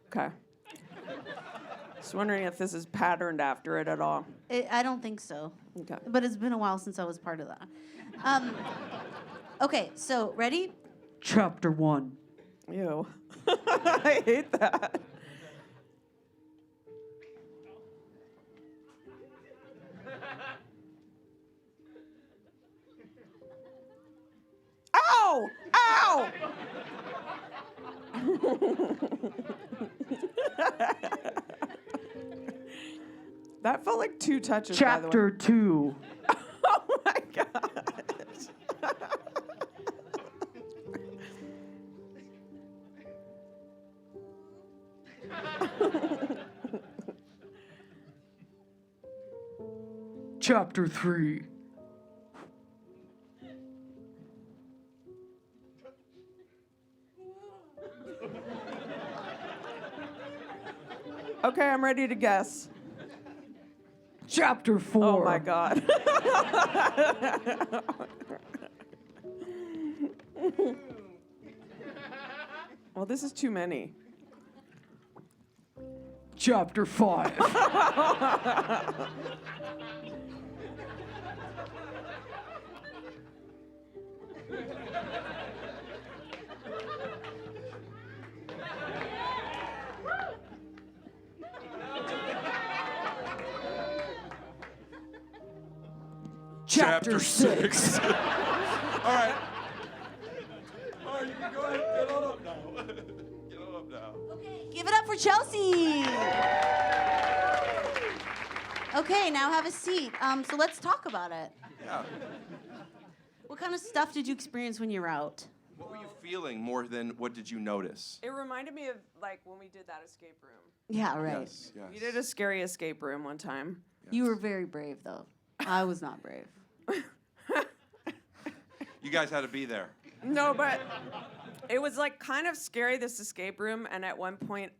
Okay. Just wondering if this is patterned after it at all. I don't think so. Okay. But it's been a while since I was part of that. Okay, so ready? Chapter 1. Ew. I hate that. Ow! Ow! That felt like 2 touches, by the way. Chapter 2. Oh my god. Chapter 3. Okay, I'm ready to guess. Chapter 4. Oh my god. Well, this is too many. Chapter 5. Chapter 6. All right. All right, you can go ahead. Get on up now. Get on up now. Okay, give it up for Chelsea. Okay, now have a seat. So let's talk about it. Yeah. What kind of stuff did you experience when you were out? What were you feeling more than what did you notice? It reminded me of like when we did that escape room. Yeah, right. Yes, yes. We did a scary escape room one time. You were very brave, though. I was not brave. You guys had to be there. No, but it was like kind of scary, this escape room, and at one point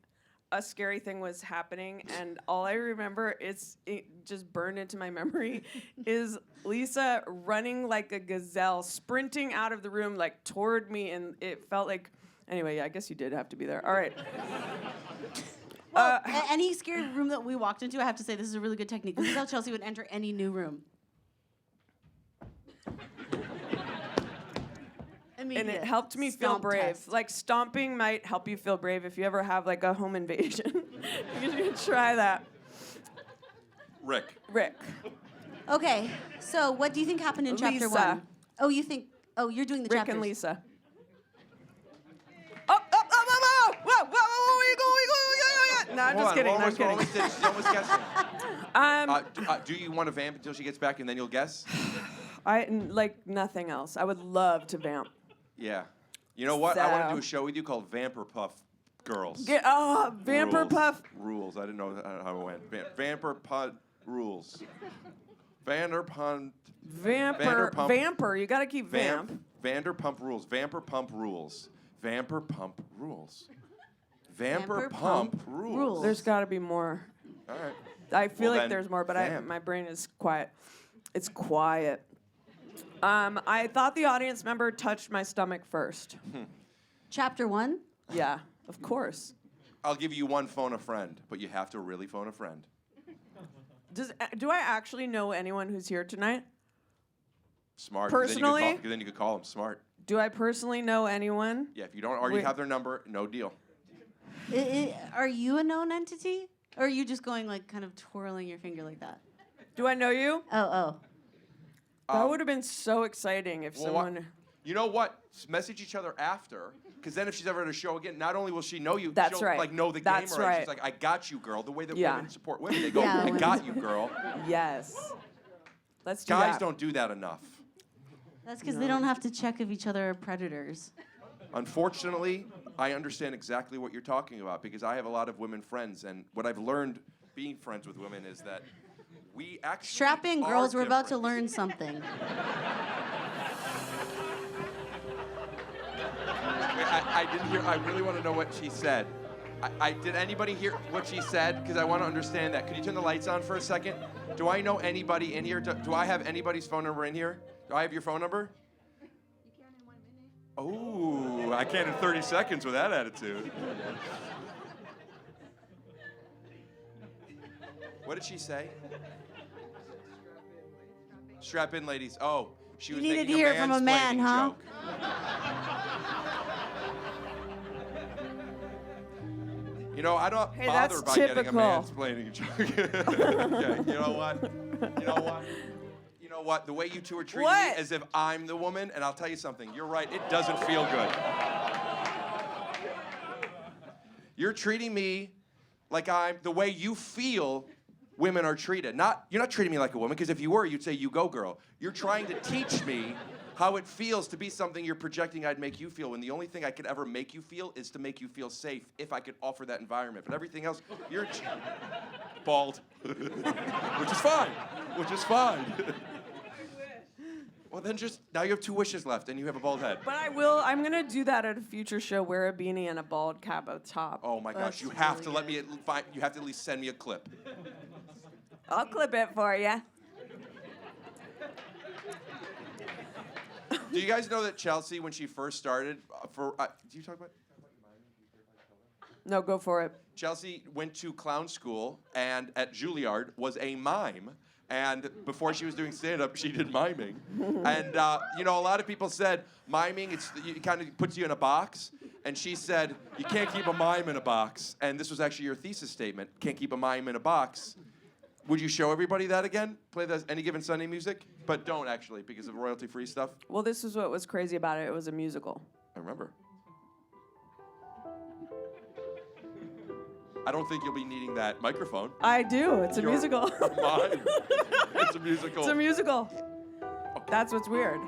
a scary thing was happening, and all I remember it just burned into my memory is Lisa running like a gazelle, sprinting out of the room like toward me, and it felt like anyway, yeah, I guess you did have to be there. All right. Well, any scary room that we walked into, I have to say this is a really good technique. This is how Chelsea would enter any new room. And it Immediate helped me feel stomp brave. test. Like stomping might help you feel brave if you ever have like a home invasion. You should try that. Rick. Rick. Okay, so what do you think happened in chapter Lisa. 1? Oh, you think? Oh, you're doing the Rick chapters. and Lisa. Oh, oh, oh, oh, oh, whoa, whoa, whoa, where you going? No, I'm just kidding. I'm kidding. She's almost guessing. Do you want to vamp until she gets back and then you'll guess? Like nothing else. I would love to vamp. Yeah. You know what? I want to So- do a show with you called Vamper Puff Girls. Vamper Rules. Puff. Rules. I didn't know how it went. Vamper Punt Rules. Vanderpunt. Vanderpump. Vamper. You gotta keep vamp. Vanderpump Rules. Vamper Pump Rules. Vamper Pump Rules. Vamper Vamper Pump Pump Rules. Rules. There's gotta be more. All right. I feel Well, like then, there's more, but vamp. my brain is quiet. It's quiet. I thought the audience member touched my stomach first. Chapter 1? Yeah, of course. I'll give you one phone a friend, but you have to really phone a friend. Do I actually know anyone who's here tonight? Smart. Personally? Then you could call them smart. Do I personally know anyone? Yeah, if you don't already Wait. have their number, no deal. Are you a known entity? Or are you just going like kind of twirling your finger like that? Do I know you? Oh. That would have been so exciting if Well, someone. You know what? Message each other after, because then if she's ever at a show again, not only will she know you, That's she'll right. like know the That's game already. right. She's like, I got you, girl. The way that Yeah. women support women, they go, Yeah, I women- got you, girl. Yes. Let's do Guys that. don't do that enough. That's because they don't have to check if each other are predators. Unfortunately, I understand exactly what you're talking about because I have a lot of women friends, and what I've learned being friends with women is that we actually Strap in, are girls. We're about to different. learn something. Wait, I didn't hear. I really want to know what she said. Did anybody hear what she said? Because I want to understand that. Could you turn the lights on for a second? Do I know anybody in here? Do I have anybody's phone number in here? Do I have your phone number? You can in 1 minute. Oh, I can in 30 seconds with that attitude. What did she say? Strap in, ladies. Oh, she was needed making to hear it from a man, mansplaining huh? joke. You know, I don't Hey, bother that's by typical. getting a mansplaining joke. Okay, you know what? You know what? You know what? The way you two are treating me What? as if I'm the woman, and I'll tell you something. You're right. It doesn't feel good. You're treating me like I'm the way you feel women are treated. You're not treating me like a woman, because if you were, you'd say, you go, girl. You're trying to teach me how it feels to be something you're projecting I'd make you feel, when the only thing I could ever make you feel is to make you feel safe if I could offer that environment. But everything else, you're bald. Which is fine. Which is fine. Well, then now you have 2 wishes left and you have a bald head. But I'm gonna do that at a future show. Wear a beanie and a bald cap up top. Oh my gosh, That's you have to really you have to at least send me a clip. I'll clip it for you. Do you guys know that Chelsea, when she first started, do you talk about? No, go for it. Chelsea went to clown school and at Juilliard was a mime. And before she was doing stand-up, she did miming. And, you know, a lot of people said miming, it kind of puts you in a box. And she said, you can't keep a mime in a box. And this was actually your thesis statement, can't keep a mime in a box. Would you show everybody that again? Play the Any Given Sunday music? But don't actually, because of royalty-free stuff. Well, this is what was crazy about it. It was a musical. I remember. I don't think you'll be needing that microphone. I do. It's a You're musical. mime. It's a musical. It's a musical. That's what's weird.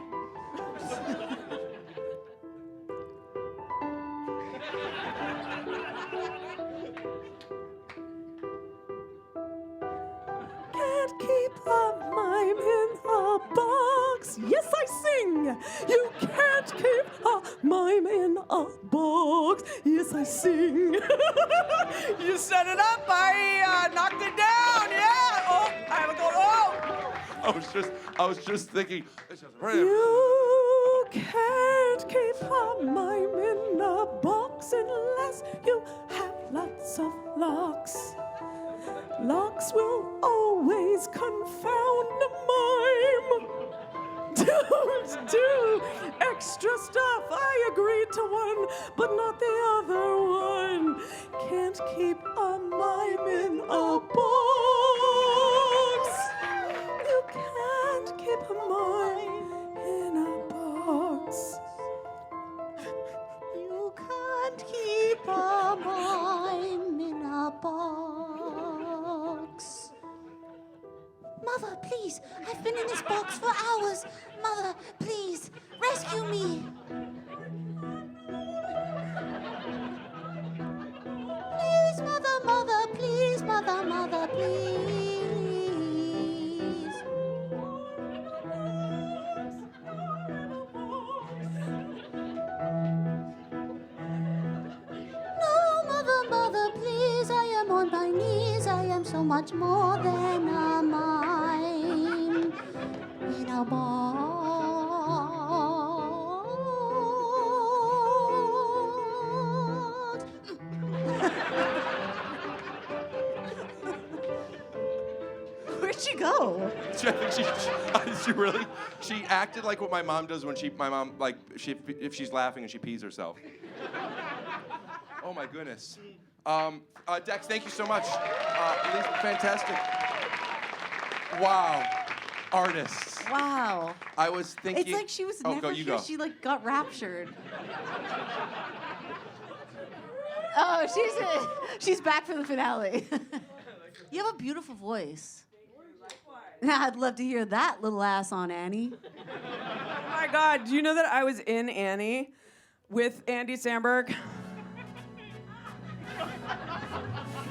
Can't keep a mime in a box. Yes, I sing. You can't keep a mime in a box. Yes, I sing. You set it up. I knocked it down. Yeah. Oh, I have a go. Oh. I was just thinking. You can't keep a mime in a box unless you have lots of locks. Locks will always confound a mime. Don't do extra stuff. I agreed to one, but not the other one. Can't keep a mime in a box. You can't keep a mime in a box. You can't keep a mime in a box. Mother, please, I've been in this box for hours. Mother, please, rescue me. Please, mother, mother, please, mother, mother, please. No, mother, mother, please, I am on my knees. I am so much more than a mime in a box. Where'd she go? She acted like what my mom does when if she's laughing and she pees herself. Oh my goodness. Dex, thank you so much. These were fantastic. Wow. Artists. Wow. I was thinking. It's like she was Oh, never go, you here. go. She like got raptured. Oh, she's back for the finale. You have a beautiful voice. I'd love to hear that little ass on Annie. Oh my God, do you know that I was in Annie with Andy Samberg?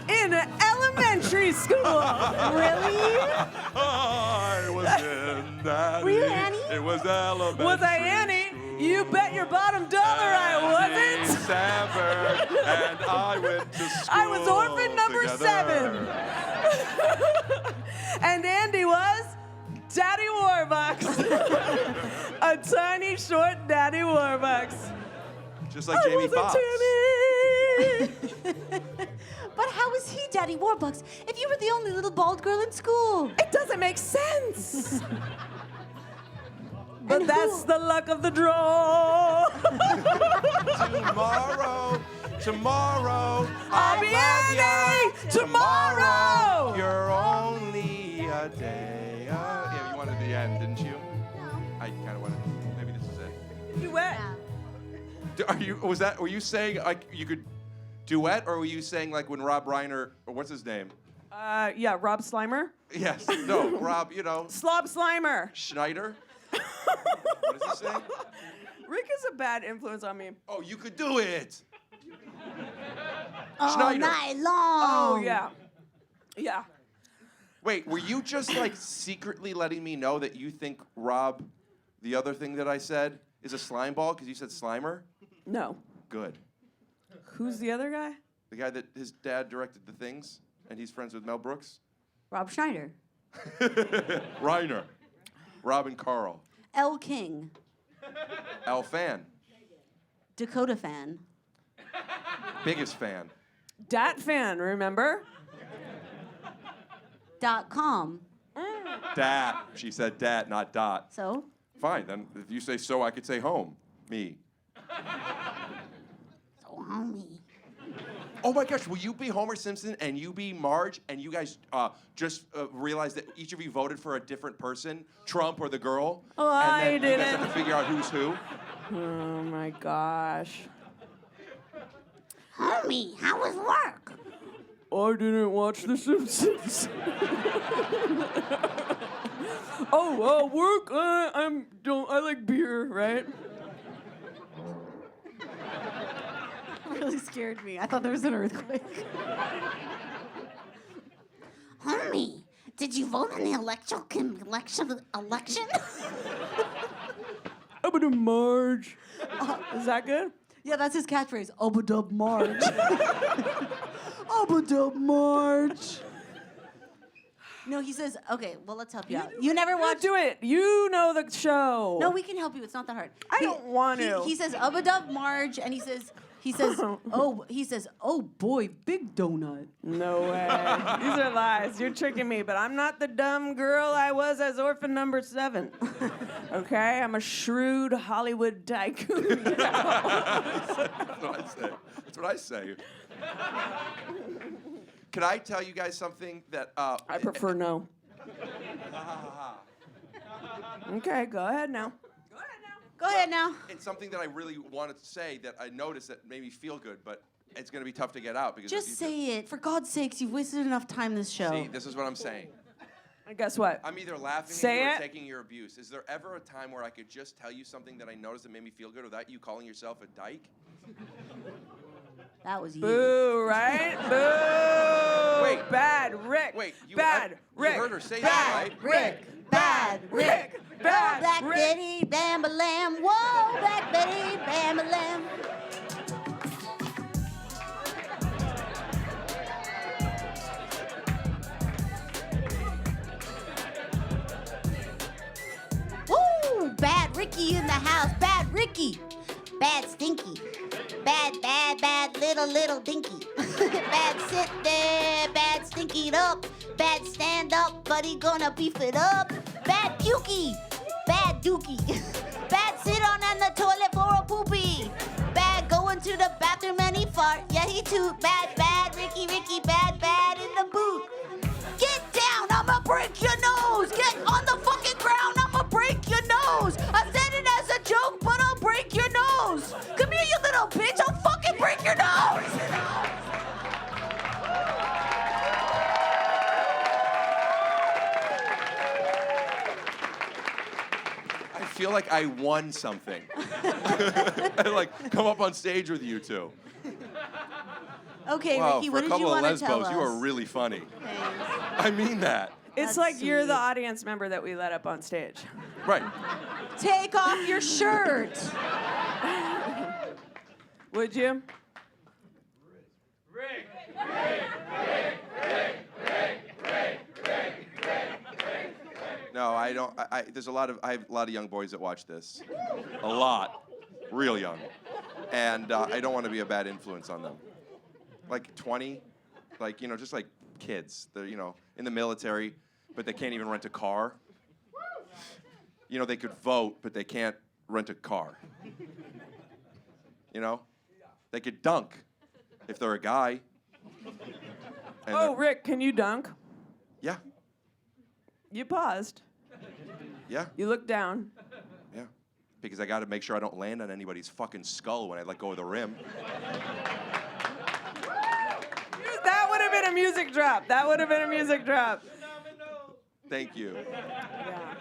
In elementary school. Really? I was in that. Were you Annie? It was elementary. Was I Annie? You bet your bottom dollar I wasn't. Samberg and I went to school. I was orphan number together. 7. And Andy was Daddy Warbucks. A tiny, short Daddy Warbucks. Just like Jamie I Foxx. wasn't Timmy. But how is he Daddy Warbucks if you were the only little bald girl in school? It doesn't make sense. But that's the luck of the draw. Tomorrow, I'll be Annie. Tomorrow. You're only a day. Yeah, you wanted the end, didn't you? I kind of wanted. Maybe this is it. Duet. Were you saying like you could duet, or were you saying like when Rob Reiner, or what's his name? Yeah, Rob Slimer. Yes. No, Rob. Slob Slimer. Schneider. What is he saying? Rick is a bad influence on me. Oh, you could do it. All Schneider. night long. Oh, yeah. Yeah. Wait, were you just like secretly letting me know that you think Rob, the other thing that I said, is a slime ball because you said Slimer? No. Good. Who's the other guy? The guy that his dad directed The Things, and he's friends with Mel Brooks? Rob Schneider. Reiner. Robin Carl. L. King. Al Fan. Dakota fan. Biggest fan. Dat fan, remember? .com. Dat. She said dat, not dot. So? Fine, then if you say so, I could say home. Me. So, homie. Oh my gosh, will you be Homer Simpson and you be Marge and you guys just realize that each of you voted for a different person, Trump or the girl? Oh, and I then you guys didn't. have to figure out who's who? Oh my gosh. Homie, how was work? I didn't watch The Simpsons. Work. I like beer, right? Really scared me. I thought there was an earthquake. Homie, did you vote in the election? I'm gonna Marge. Is that good? Yeah, that's his catchphrase. Obadub Marge. Obadub Marge. No, he says, okay, well, let's help you out. You never watched... Do it. You know the show. No, we can help you. It's not that hard. I don't want to. He says, Obadub Marge, and he says, oh boy, big donut. No way. These are lies. You're tricking me, but I'm not the dumb girl I was as orphan number 7. Okay? I'm a shrewd Hollywood tycoon. That's what I say. That's what I say. Can I tell you guys something that... I prefer no. Okay, go ahead now. Go ahead now. It's something that I really wanted to say that I noticed that made me feel good, but it's going to be tough to get out because... Just say it. For God's sakes, you've wasted enough time this show. See, this is what I'm saying. And guess what? I'm either laughing Say at you or it. taking your abuse. Is there ever a time where I could just tell you something that I noticed that made me feel good without you calling yourself a dyke? That was you. Boo, right? Boo! Wait. Bad Rick. Wait, you Bad heard- Rick. you heard her say Bad that, right? Rick. Bad Rick. Bad Black Rick. Betty, Bam-a-lam. Whoa, Black Betty, Bam-a-lam. Woo! Bad Ricky in the house. Bad Ricky. Bad Stinky. Bad, little dinky. Bad sit there, bad stinky it up. Bad stand up, but he gonna beef it up. Bad pukey. Bad dookie. Bad sit on the toilet for a poopy. Bad going to the bathroom and he fart. Yeah, he toot. Bad, Ricky, bad in the boot. Get down, I'ma break your nose. Get on the fucking ground, I'ma break your nose. I said it as a joke, but I'll break your nose. Come here, you little bitch, I'll fucking break your nose. I feel like I won something. I like come up on stage with you two. Okay, Wow, Ricky, for what a did you couple of want to tell lesbos, us? you are really funny. Thanks. I mean that. It's That's like you're the sweet. audience member that we let up on stage. Right. Take off your shirt. Would you? No, I don't. There's I have a lot of young boys that watch this. A lot. Real young. And I don't want to be a bad influence on them. Like 20, like, just like kids. They're, in the military, but they can't even rent a car. They could vote, but they can't rent a car. They could dunk if they're a guy. And Oh, Rick, can you dunk? yeah, You paused. yeah, You looked down. yeah. Because I got to make sure I don't land on anybody's fucking skull when I let go of the rim. That would have been a music drop. That would have been a music drop. Thank you. Yeah.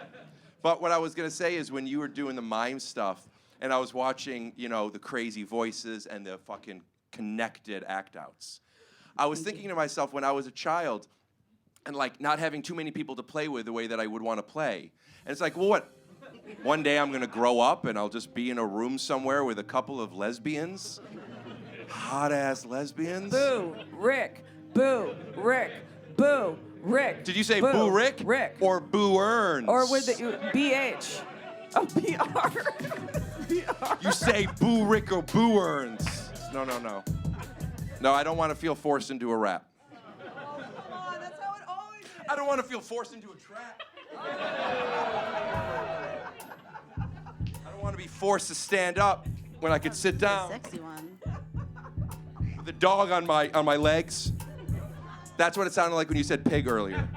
But what I was going to say is when you were doing the mime stuff, and I was watching, the crazy voices and the fucking connected act-outs, I was thinking to myself when I was a child and, like, not having too many people to play with the way that I would want to play. And it's like, well, what? One day I'm going to grow up and I'll just be in a room somewhere with a couple of lesbians? Hot-ass lesbians? Boo, Rick. Boo, Rick. Boo, Rick. Did you say Boo Rick? Rick. Or Boo Earns? Or with the BH. Oh, BR. BR. You say Boo Rick or Boo Earns. No. No, I don't want to feel forced into a rap. Come on, that's how it always is. I don't want to feel forced into a trap. I don't want to be forced to stand up when I could sit down Sexy one. with a dog on my legs. That's what it sounded like when you said pig earlier.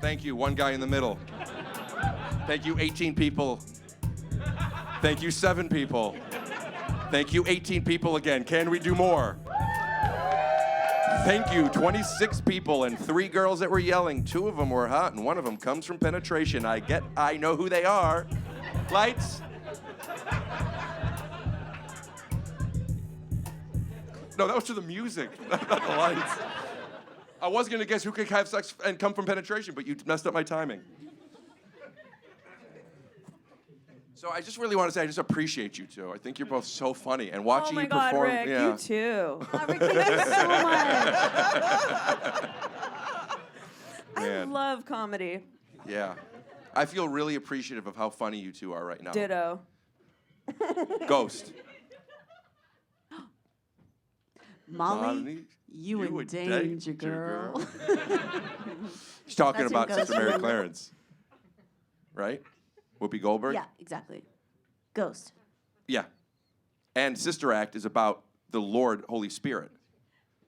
Thank you, one guy in the middle. Thank you, 18 people. Thank you, 7 people. Thank you, 18 people again. Can we do more? Thank you, 26 people and 3 girls that were yelling. 2 of them were hot and 1 of them comes from penetration. I know who they are. Lights. No, that was to the music, not the lights. I was gonna guess who could have sex and come from penetration, but you messed up my timing. So I just really want to say I just appreciate you two. I think you're both so funny, and watching Oh my you God, perform. Rick, Yeah. you too. Oh, Rick, thank you so much. I Man. love comedy. Yeah. I feel really appreciative of how funny you two are right now. Ditto. Ghost. Molly, you in danger, girl. He's talking That's about your Sister ghost, Mary remember? Clarence. Right? Whoopi Goldberg? Yeah, exactly. Ghost. Yeah. And Sister Act is about the Lord, Holy Spirit.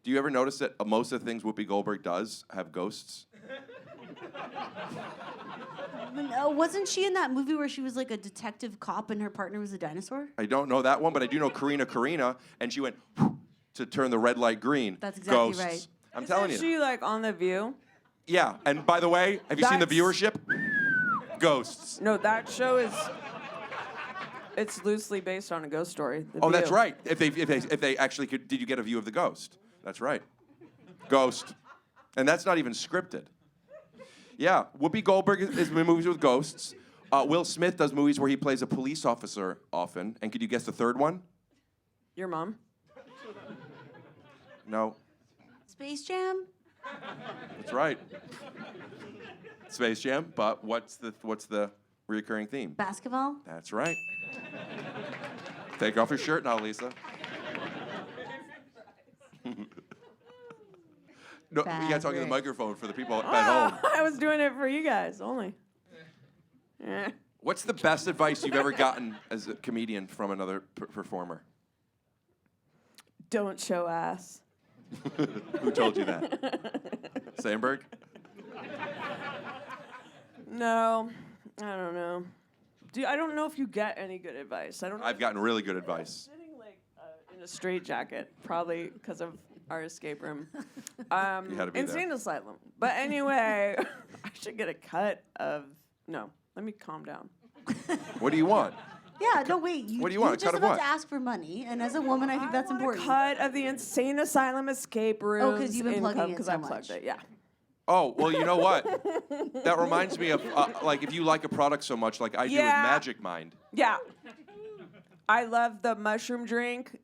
Do you ever notice that most of the things Whoopi Goldberg does have ghosts? Wasn't she in that movie where she was like a detective cop and her partner was a dinosaur? I don't know that one, but I do know Karina, and she went to turn the red light green. That's exactly Ghosts. right. I'm telling you. Isn't she like on The View? Yeah, and by the way, have you seen the That's- viewership? Ghosts. No, that show is. It's loosely based on a ghost story. The Oh, that's View. right. If they actually could, did you get a view of the ghost? That's right. Ghost. And that's not even scripted. Yeah, Whoopi Goldberg is in movies with ghosts. Will Smith does movies where he plays a police officer often. And could you guess the third one? Your mom? No, Space Jam? that's right. Space Jam. But what's the recurring theme? Basketball? That's right. Take off your shirt now, Lisa. No, you gotta talk to the Fabric. microphone for the people at home. I was doing it for you guys only. Eh. What's the best advice you've ever gotten as a comedian from another performer? Don't show ass. Who told you that? Sandberg? No, I don't know. I don't know if you get any good advice. I don't know. I've gotten really good advice. Sitting like in a straitjacket, probably because of our escape room. had to be insane there. asylum. But anyway, I should get a cut of. No, let me calm down. What do you want? Yeah, no, wait. What do you want? You're A just cut of about what? to ask for money, and as a woman, I think that's want important. A cut of the insane asylum escape room. 'cause you've been plugging it Because so I plugged much. it. Yeah. Oh, well, you know what? That reminds me of, like, if you like a product so much, like I do with Yeah. Magic Mind. Yeah. I love the mushroom drink.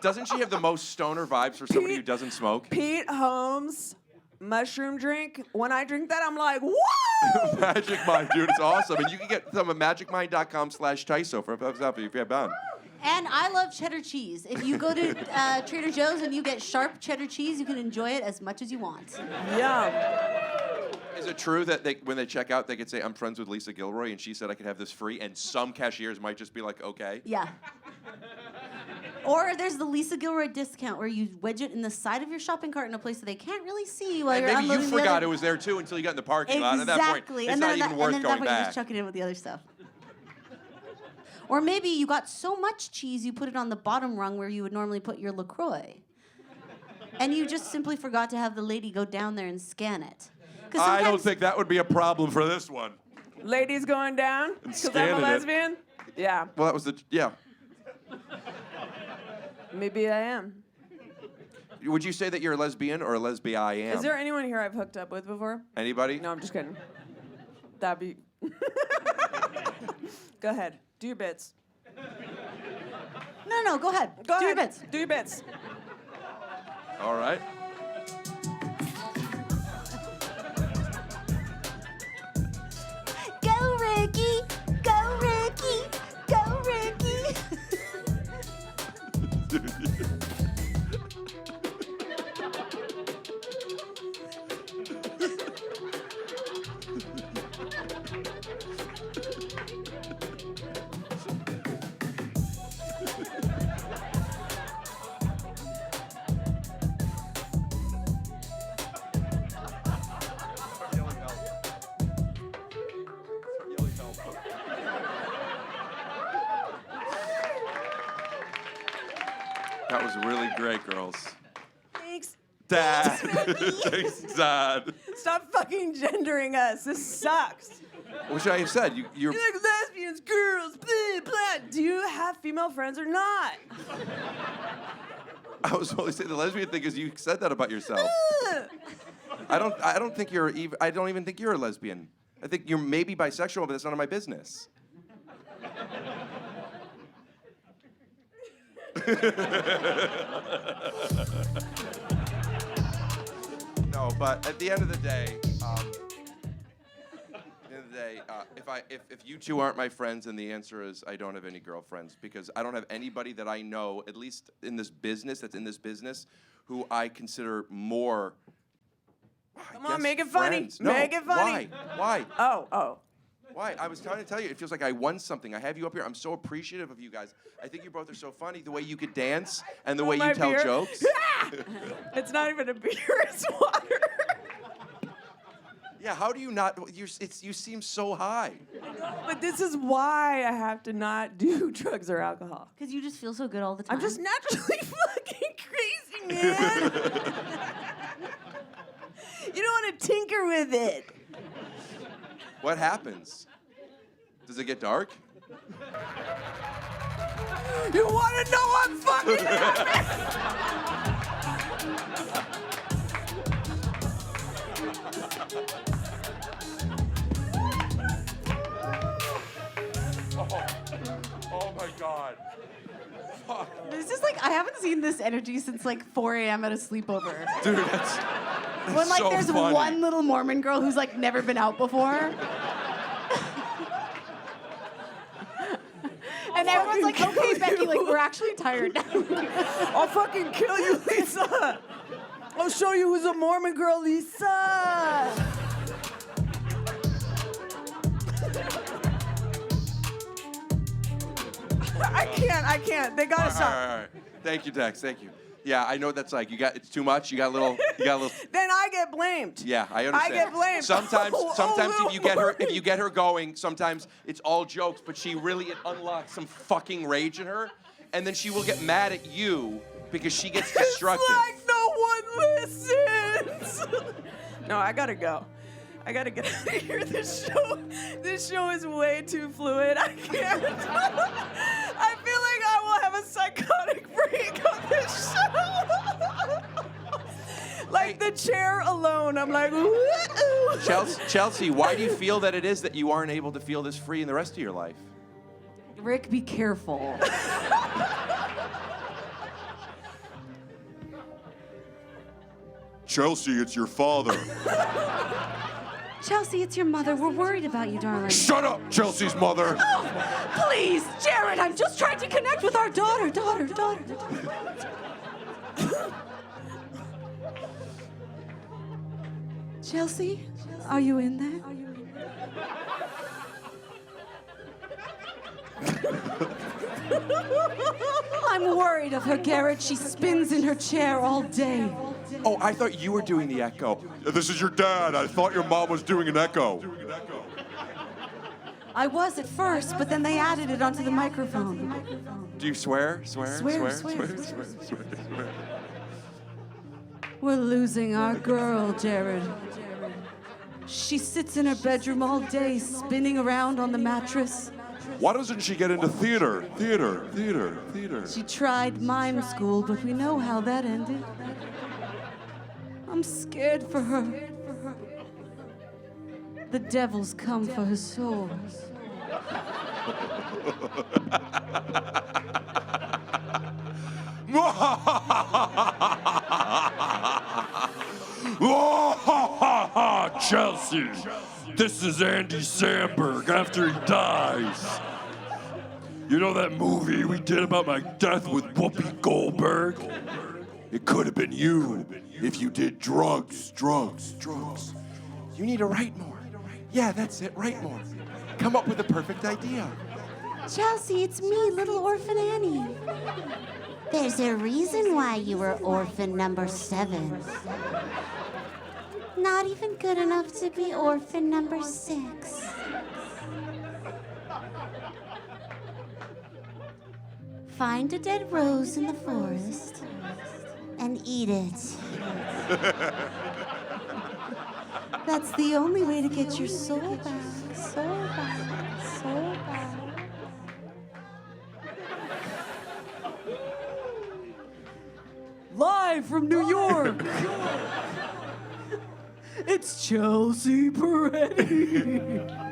Doesn't she have the most stoner vibes for somebody who doesn't smoke? Pete Holmes mushroom drink. When I drink that, I'm like, whoa! Magic Mind, dude, it's awesome. And you can get some at magicmind.com/TYSO for if you have bound. And I love cheddar cheese. If you go to Trader Joe's and you get sharp cheddar cheese, you can enjoy it as much as you want. Yum. Is it true that when they check out, they could say, I'm friends with Lisa Gilroy, and she said I could have this free, and some cashiers might just be like, okay. Yeah. Or there's the Lisa Gilroy discount where you wedge it in the side of your shopping cart in a place that they can't really see while And you're maybe you unloading the forgot other. it was there, too, until you got in the parking lot. Exactly. At that point, it's and not then even worth at that going point, you back. just chuck it in with the other stuff. Or maybe you got so much cheese you put it on the bottom rung where you would normally put your LaCroix. And you just simply forgot to have the lady go down there and scan it. 'Cause I don't sometimes- think that would be a problem for this one. Ladies going down because I'm scanning a it. lesbian? Yeah, Well, that was yeah. maybe I am. Would you say that you're a lesbian or a lesbian? Is there anyone here I've hooked up with before? Anybody? No, I'm just kidding. That'd be. Go ahead. Do your bits. No, go ahead. Go Do ahead. your bits. Do your bits. All right. Go, Ricky! Go, Ricky! Go, Ricky! That was really great, girls. Thanks. Dad. Thanks, Dad. Stop fucking gendering us. This sucks. What should I have said? You're. You like lesbians, girls, blah, blah. Do you have female friends or not? I was only saying the lesbian thing because you said that about yourself. I don't think you're even. I don't even think you're a lesbian. I think you're maybe bisexual, but that's none of my business. No, but at the end of the day, if you two aren't my friends, then the answer is I don't have any girlfriends because I don't have anybody that I know, at least in this business, who I consider more. Come on, make it funny. Friends. No, Make it funny. Why? Oh. Why? I was trying to tell you, it feels like I won something. I have you up here. I'm so appreciative of you guys. I think you both are so funny. The way you could dance and the way My you tell beer. jokes. It's not even a beer, it's water. Yeah, how do you not? You seem so high. But this is why I have to not do drugs or alcohol. Because you just feel so good all the time. I'm just naturally fucking crazy, man. You don't want to tinker with it. What happens? Does it get dark? You want to know what fucking happened? Oh my God. This is like, I haven't seen this energy since like 4 a.m. at a sleepover. Dude, that's When like so there's funny. one little Mormon girl who's like never been out before. And everyone's like, okay, Becky, like we're actually tired now. I'll fucking kill you, Lisa. I'll show you who's a Mormon girl, Lisa. I can't. They gotta stop. All right. Thank you, Dex. Thank you. Yeah, I know what that's like. It's too much. You got a little. Then I get blamed. Yeah, I understand. I get blamed. Sometimes Oh, if you get her going, sometimes it's all jokes, but it unlocks some fucking rage in her, and then she will get mad at you because she gets destructive. It's like no one listens. No, I gotta go. I gotta get out of here. This show is way too fluid. I can't. I feel like I will have a psychotic break on this show. Like the chair alone, I'm like, ooh. Chelsea, why do you feel that it is that you aren't able to feel this free in the rest of your life? Rick, be careful. Chelsea, it's your father. Chelsea, it's your mother. We're worried about you, darling. Shut up, Chelsea's mother. Oh, please, Jared, I'm just trying to connect with our daughter. Chelsea, are you in there? I'm worried of her, Garrett. She spins in her chair all day. Oh, I thought you were doing the echo. This is your dad. I thought your mom was doing an echo. I was at first, but then they added it onto the microphone. Do you swear? Swear. We're losing our girl, Jared. She sits in her bedroom all day, spinning around on the mattress. Why doesn't she get into theater? She tried mime school, but we know how that ended. I'm scared for her. The devil's come for her soul. Chelsea, this is Andy Samberg after he dies. You know that movie we did about my death with Whoopi Goldberg? It could have been you if you did drugs. You need to write more. Yeah, that's it. Write more. Come up with a perfect idea. Chelsea, it's me, little orphan Annie. There's a reason why you were orphan number 7. Not even good enough to be orphan number 6. find a dead rose in the forest and eat it. That's the only way to get your soul back. Soul back. Soul back. Live from New York, it's Chelsea Peretti.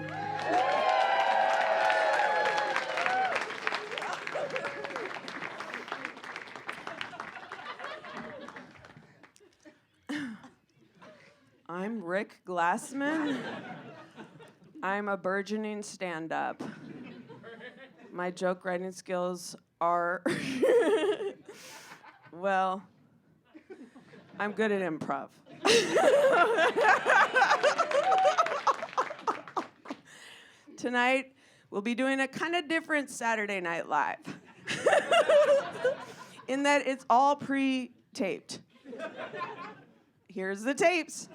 I'm Rick Glassman. I'm a burgeoning stand-up. My joke writing skills are, well, I'm good at improv. Tonight, we'll be doing a kind of different Saturday Night Live. In that it's all pre-taped. Here's the tapes.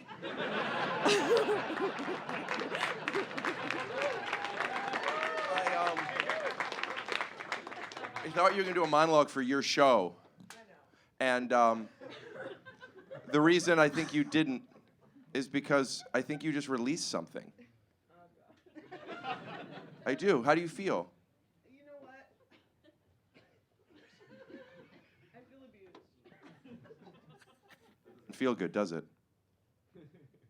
I thought you were going to do a monologue for your show. And the reason I think you didn't is because I think you just released something. I do. How do you feel? You know what? I feel abused. Feel good, does it?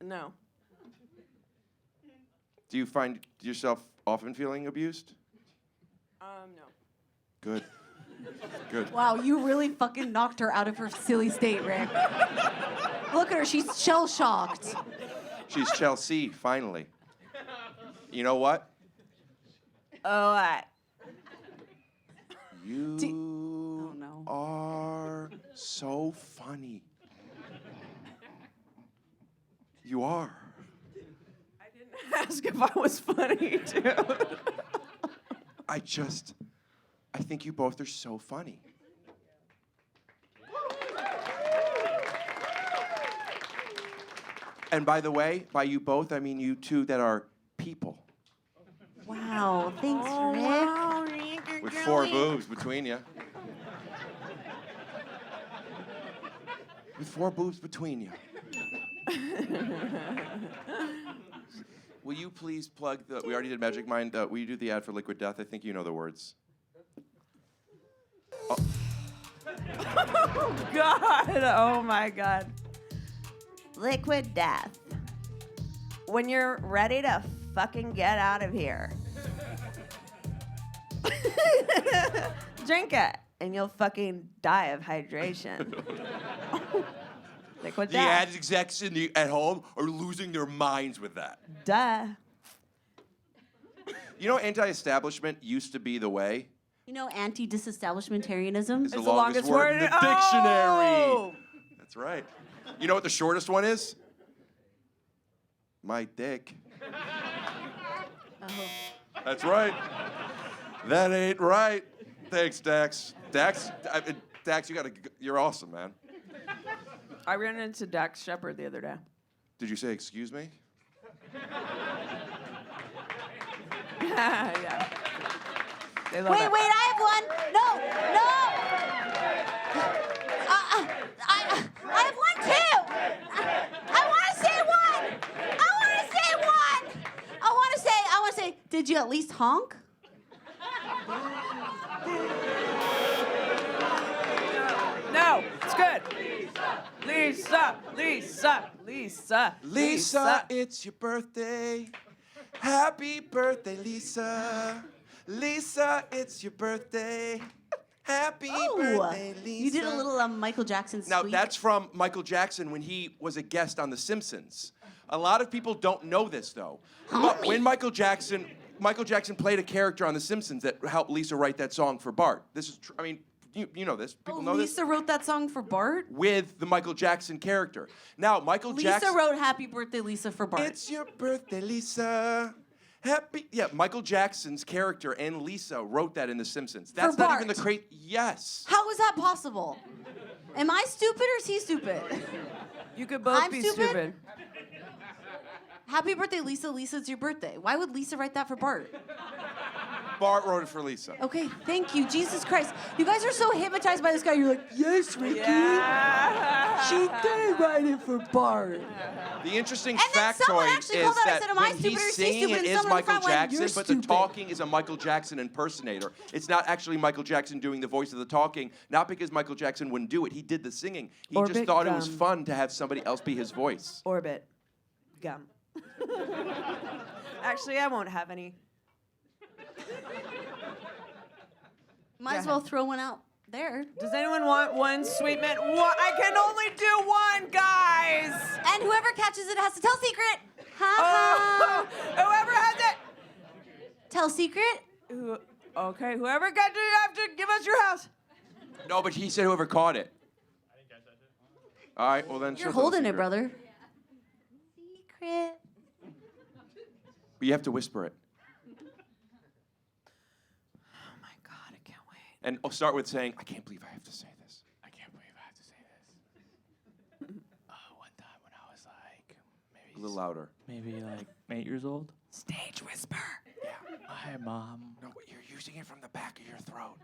No. Do you find yourself often feeling abused? No. Good. Good. Wow, you really fucking knocked her out of her silly state, Rick. Look at her, she's shell-shocked. She's Chelsea, finally. You know what? Oh, what? You Oh, no. are so funny. You are. I didn't ask if I was funny, dude. I think you both are so funny. And by the way, by you both, I mean you two that are people. Wow, thanks, Rick. Wow, Rick, you're With really- 4 boobs between you. With 4 boobs between you. Will you please plug the... We already did Magic Mind. Will you do the ad for Liquid Death? I think you know the words. Oh, God. Oh, my God. Liquid Death. When you're ready to fucking get out of here. Drink it, and you'll fucking die of hydration. Liquid The Death. ad execs at home are losing their minds with that. Duh. You know, anti-establishment used to be the way. You know anti-disestablishmentarianism? It's It's the longest word in the in- dictionary. Oh! That's right. You know what the shortest one is? My dick. That's right. That ain't right. Thanks, Dax. Dax, you're awesome, man. I ran into Dax Shepard the other day. Did you say excuse me? Yeah. They love Wait, it. I have one. No. I have one too. I want to say one. I want to say, did you at least honk? No, it's good. Lisa. Lisa, it's your birthday. Happy birthday, Lisa. Lisa, it's your birthday. Happy birthday, Lisa. You did a little Michael Jackson Now, squeak. that's from Michael Jackson when he was a guest on The Simpsons. A lot of people don't know this, though. But when Michael Jackson played a character on The Simpsons that helped Lisa write that song for Bart. This is, you know this. People know Lisa this. wrote that song for Bart? With the Michael Jackson character. Now, Michael Jackson... Lisa wrote Happy Birthday, Lisa for Bart. It's your birthday, Lisa. Michael Jackson's character and Lisa wrote that in The Simpsons. That's not even Bart. the Yes. How is that possible? Am I stupid or is he stupid? You could both I'm be stupid? stupid. Happy birthday, Lisa. Lisa, it's your birthday. Why would Lisa write that for Bart? Bart wrote it for Lisa. Okay, thank you. Jesus Christ. You guys are so hypnotized by this guy. You're like, yes, Ricky. Yeah. She did write it for Bart. The interesting And then someone factoid actually is called out, I that said, am I when stupid or he's is he singing, stupid? it And is someone in the Michael front went, Jackson, "You're but the stupid." talking is a Michael Jackson impersonator. It's not actually Michael Jackson doing the voice of the talking, not because Michael Jackson wouldn't do it. He did the singing. He just Orbit thought it was gum. fun to have somebody else be his voice. Orbit. Gum. Actually, I won't have any. Might as Go well ahead. throw one out there. Does anyone want one sweet mint? I can only do one, guys. And whoever catches it has to tell secret. Ha Oh, ha. whoever has it. Tell secret. Okay, whoever got it, you have to give us your house. No, but he said whoever caught it. All right, well then. You're she'll tell the holding it, secret. brother. Secret. But you have to whisper it. Oh my God, I can't wait. And I'll start with saying, I can't believe I have to say this. I can't believe I have to say this. One time when I was like A little louder. maybe like 8 years old. Stage whisper. Hi, Mom. No, but you're using it from the back of your throat.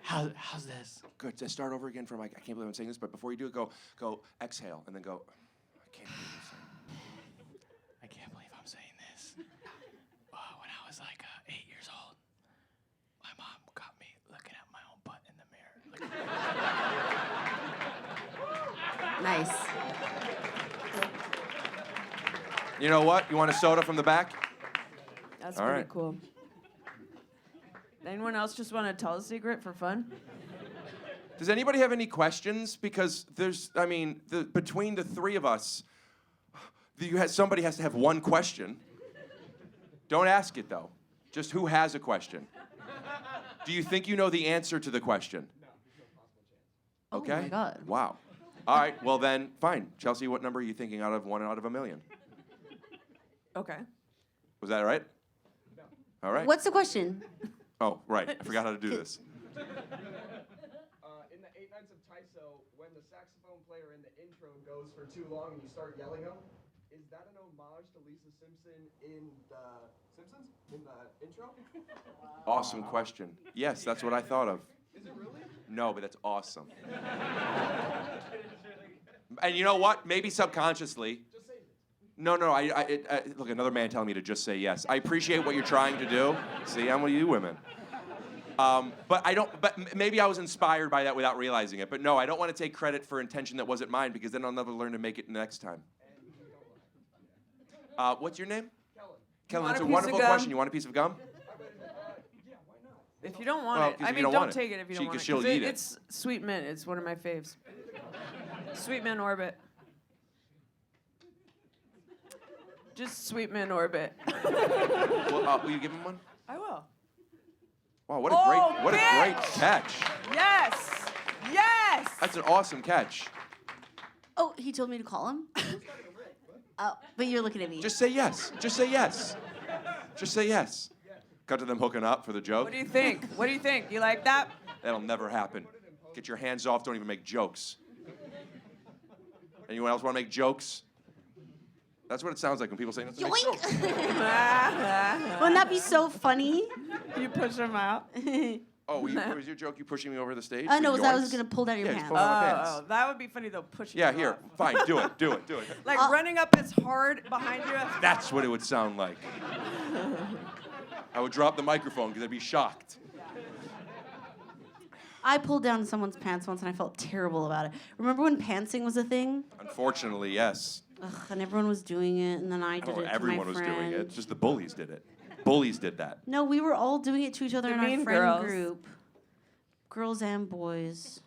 How's this? Good. Let's start over again from like, I can't believe I'm saying this, but before you do it, go exhale, and then go, I can't believe I'm saying I can't believe I'm saying this. When I was like 8 years old, my mom got me looking at my own butt in the mirror. Nice. You know what? You want a soda from the back? That's All pretty right. cool. Anyone else just want to tell a secret for fun? Does anybody have any questions? Because between the three of us, somebody has to have one question. Don't ask it though. Just who has a question? Do you think you know the answer to the question? Oh Okay. my God. Wow. All right. Well then, fine. Chelsea, what number are you thinking out of 1 out of a million? Okay. Was that right? No. All right. What's the question? Oh, right. I forgot how to do this. In the 8 Nights of TYSO, when the saxophone player in the intro goes for too long and you start yelling him, is that an homage to Lisa Simpson in the Simpsons? In the intro? Awesome question. Yes, that's what I thought of. Is it really? No, but that's awesome. And you know what? Maybe subconsciously. Just say it. No. Look, another man telling me to just say yes. I appreciate what you're trying to do. See, I'm with you women. But I don't. But maybe I was inspired by that without realizing it. But no, I don't want to take credit for intention that wasn't mine because then I'll never learn to make it next time. What's your name? Kellen. That's a Want a piece of wonderful gum? question. You want a piece of gum? Yeah, why not? If you don't want Well, it, 'cause I if you mean, don't don't want it, take it if you don't want it. she'll 'cause eat it. It's sweet mint. It's one of my faves. Sweet mint orbit. Just sweet mint orbit. Well, will you give him one? I will. Wow, what Oh, a great bitch! catch. Yes. Yes. That's an awesome catch. Oh, he told me to call him. Oh, but you're looking at me. Just say yes. Just say yes. Just say yes. Cut to them hooking up for the joke. What do you think? What do you think? You like that? That'll never happen. Get your hands off. Don't even make jokes. Anyone else want to make jokes? That's what it sounds like when people say let's make jokes. Yoink! Wouldn't that be so funny? You push them out. Oh, was your joke you pushing me over the stage? I know, with I was yoinks? gonna pull down your Yeah, just pants. pull down my pants. Oh, that would be funny though. Pushing. Yeah, them here. off. Fine. Do it. Like running up as hard behind you. That's what it would sound like. I would drop the microphone because I'd be shocked. I pulled down someone's pants once and I felt terrible about it. Remember when pantsing was a thing? Unfortunately, yes. Ugh, and everyone was doing it, and then I I did don't know, it to everyone my was friend. doing it. Just the bullies did it. Bullies did that. No, we were all doing it to each other The in our mean friend girls. group. Girls and boys.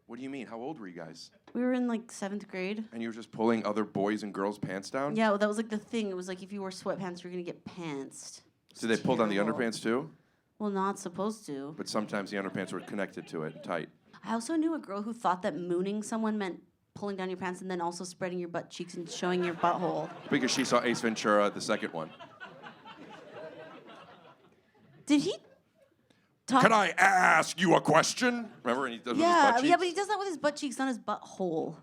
What do you mean? How old were you guys? We were in like 7th grade. And you were just pulling other boys and girls' pants down? Yeah, well, that was like the thing. It was like if you wore sweatpants, you're gonna get pantsed. Did they pull down the terrible. underpants too? Well, not supposed to. But sometimes the underpants were connected to it, tight. I also knew a girl who thought that mooning someone meant pulling down your pants and then also spreading your butt cheeks and showing your butthole. Because she saw Ace Ventura, the second one. Did he talk? Can I ask you a question? Remember? And he does with his Yeah, butt yeah, cheeks? but he does that with his butt cheeks, not his butthole.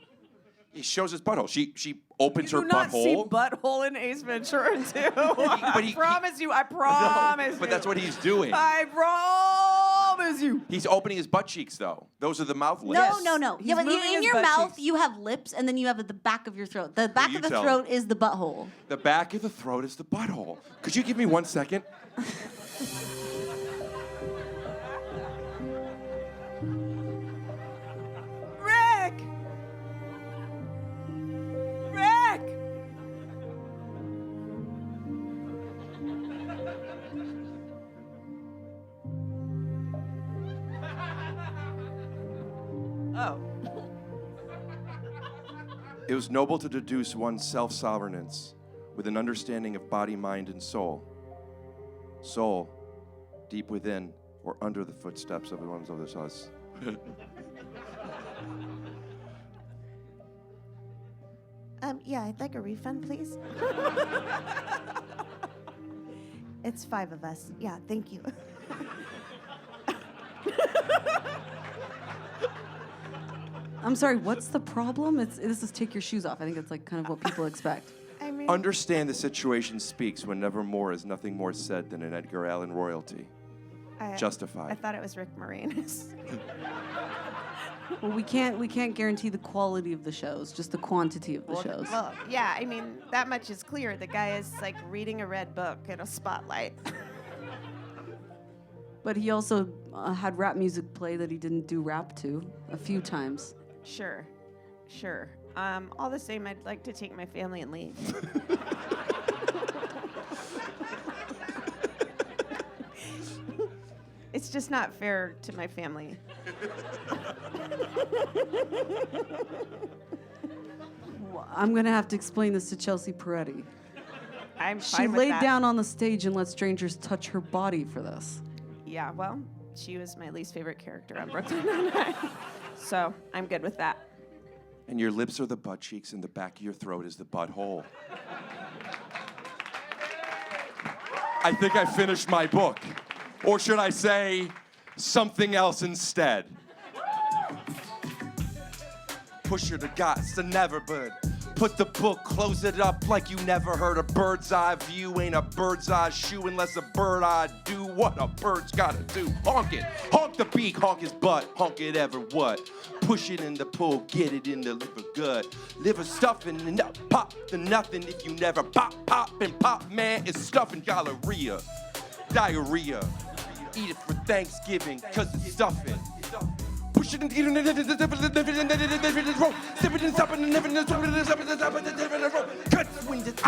He shows his butthole. She opens her Do not see butthole. butthole in Ace Ventura 2. he- I promise you. I promise you. But that's what he's doing. I promise you. He's opening his butt cheeks, though. Those are the mouth lips. No. He's Yeah, but moving in his your butt mouth, cheeks. you have lips, and then you have at the back of your throat. The back you of the tell throat is the butthole. The back of the throat is the butthole. Could you give me 1 second? Rick! Rick! Oh. It was noble to deduce one's self-sovereignance with an understanding of body, mind, and soul. Soul, deep within or under the footsteps of the ones of this us. Yeah, I'd like a refund, please. It's 5 of us. Yeah, thank you. I'm sorry, what's the problem? This is take your shoes off. I think it's like kind of what people expect. I mean, Understand the situation speaks when nevermore is nothing more said than an Edgar Allan royalty. I Justified. thought it was Rick Moranis. Well, we can't guarantee the quality of the shows, just the quantity of the shows. Well, yeah, I mean, that much is clear. The guy is like reading a red book in a spotlight. But he also had rap music play that he didn't do rap to a few times. Sure. All the same, I'd like to take my family and leave. It's just not fair to my family. Well, I'm gonna have to explain this to Chelsea Peretti. I'm She fine with laid that. down on the stage and let strangers touch her body for this. Yeah, well, she was my least favorite character on Brooklyn Nine-Nine. So I'm good with that. And your lips are the butt cheeks, and the back of your throat is the butthole. I think I finished my book. Or should I say something else instead? Push her to gots to never bud. Put the book, close it up like you never heard. A bird's eye view ain't a bird's eye shoe unless a bird eye do what a bird's gotta do. Honk it, honk the beak, honk his butt, honk it ever what. Push it in the pool, get it in the liver gut. Liver stuffing and up, pop to nothing if you never pop, and pop, man, it's stuffing gonorrhea. Diarrhea, eat it for Thanksgiving, cause it's stuffing. Push it and eat it, cuts when it's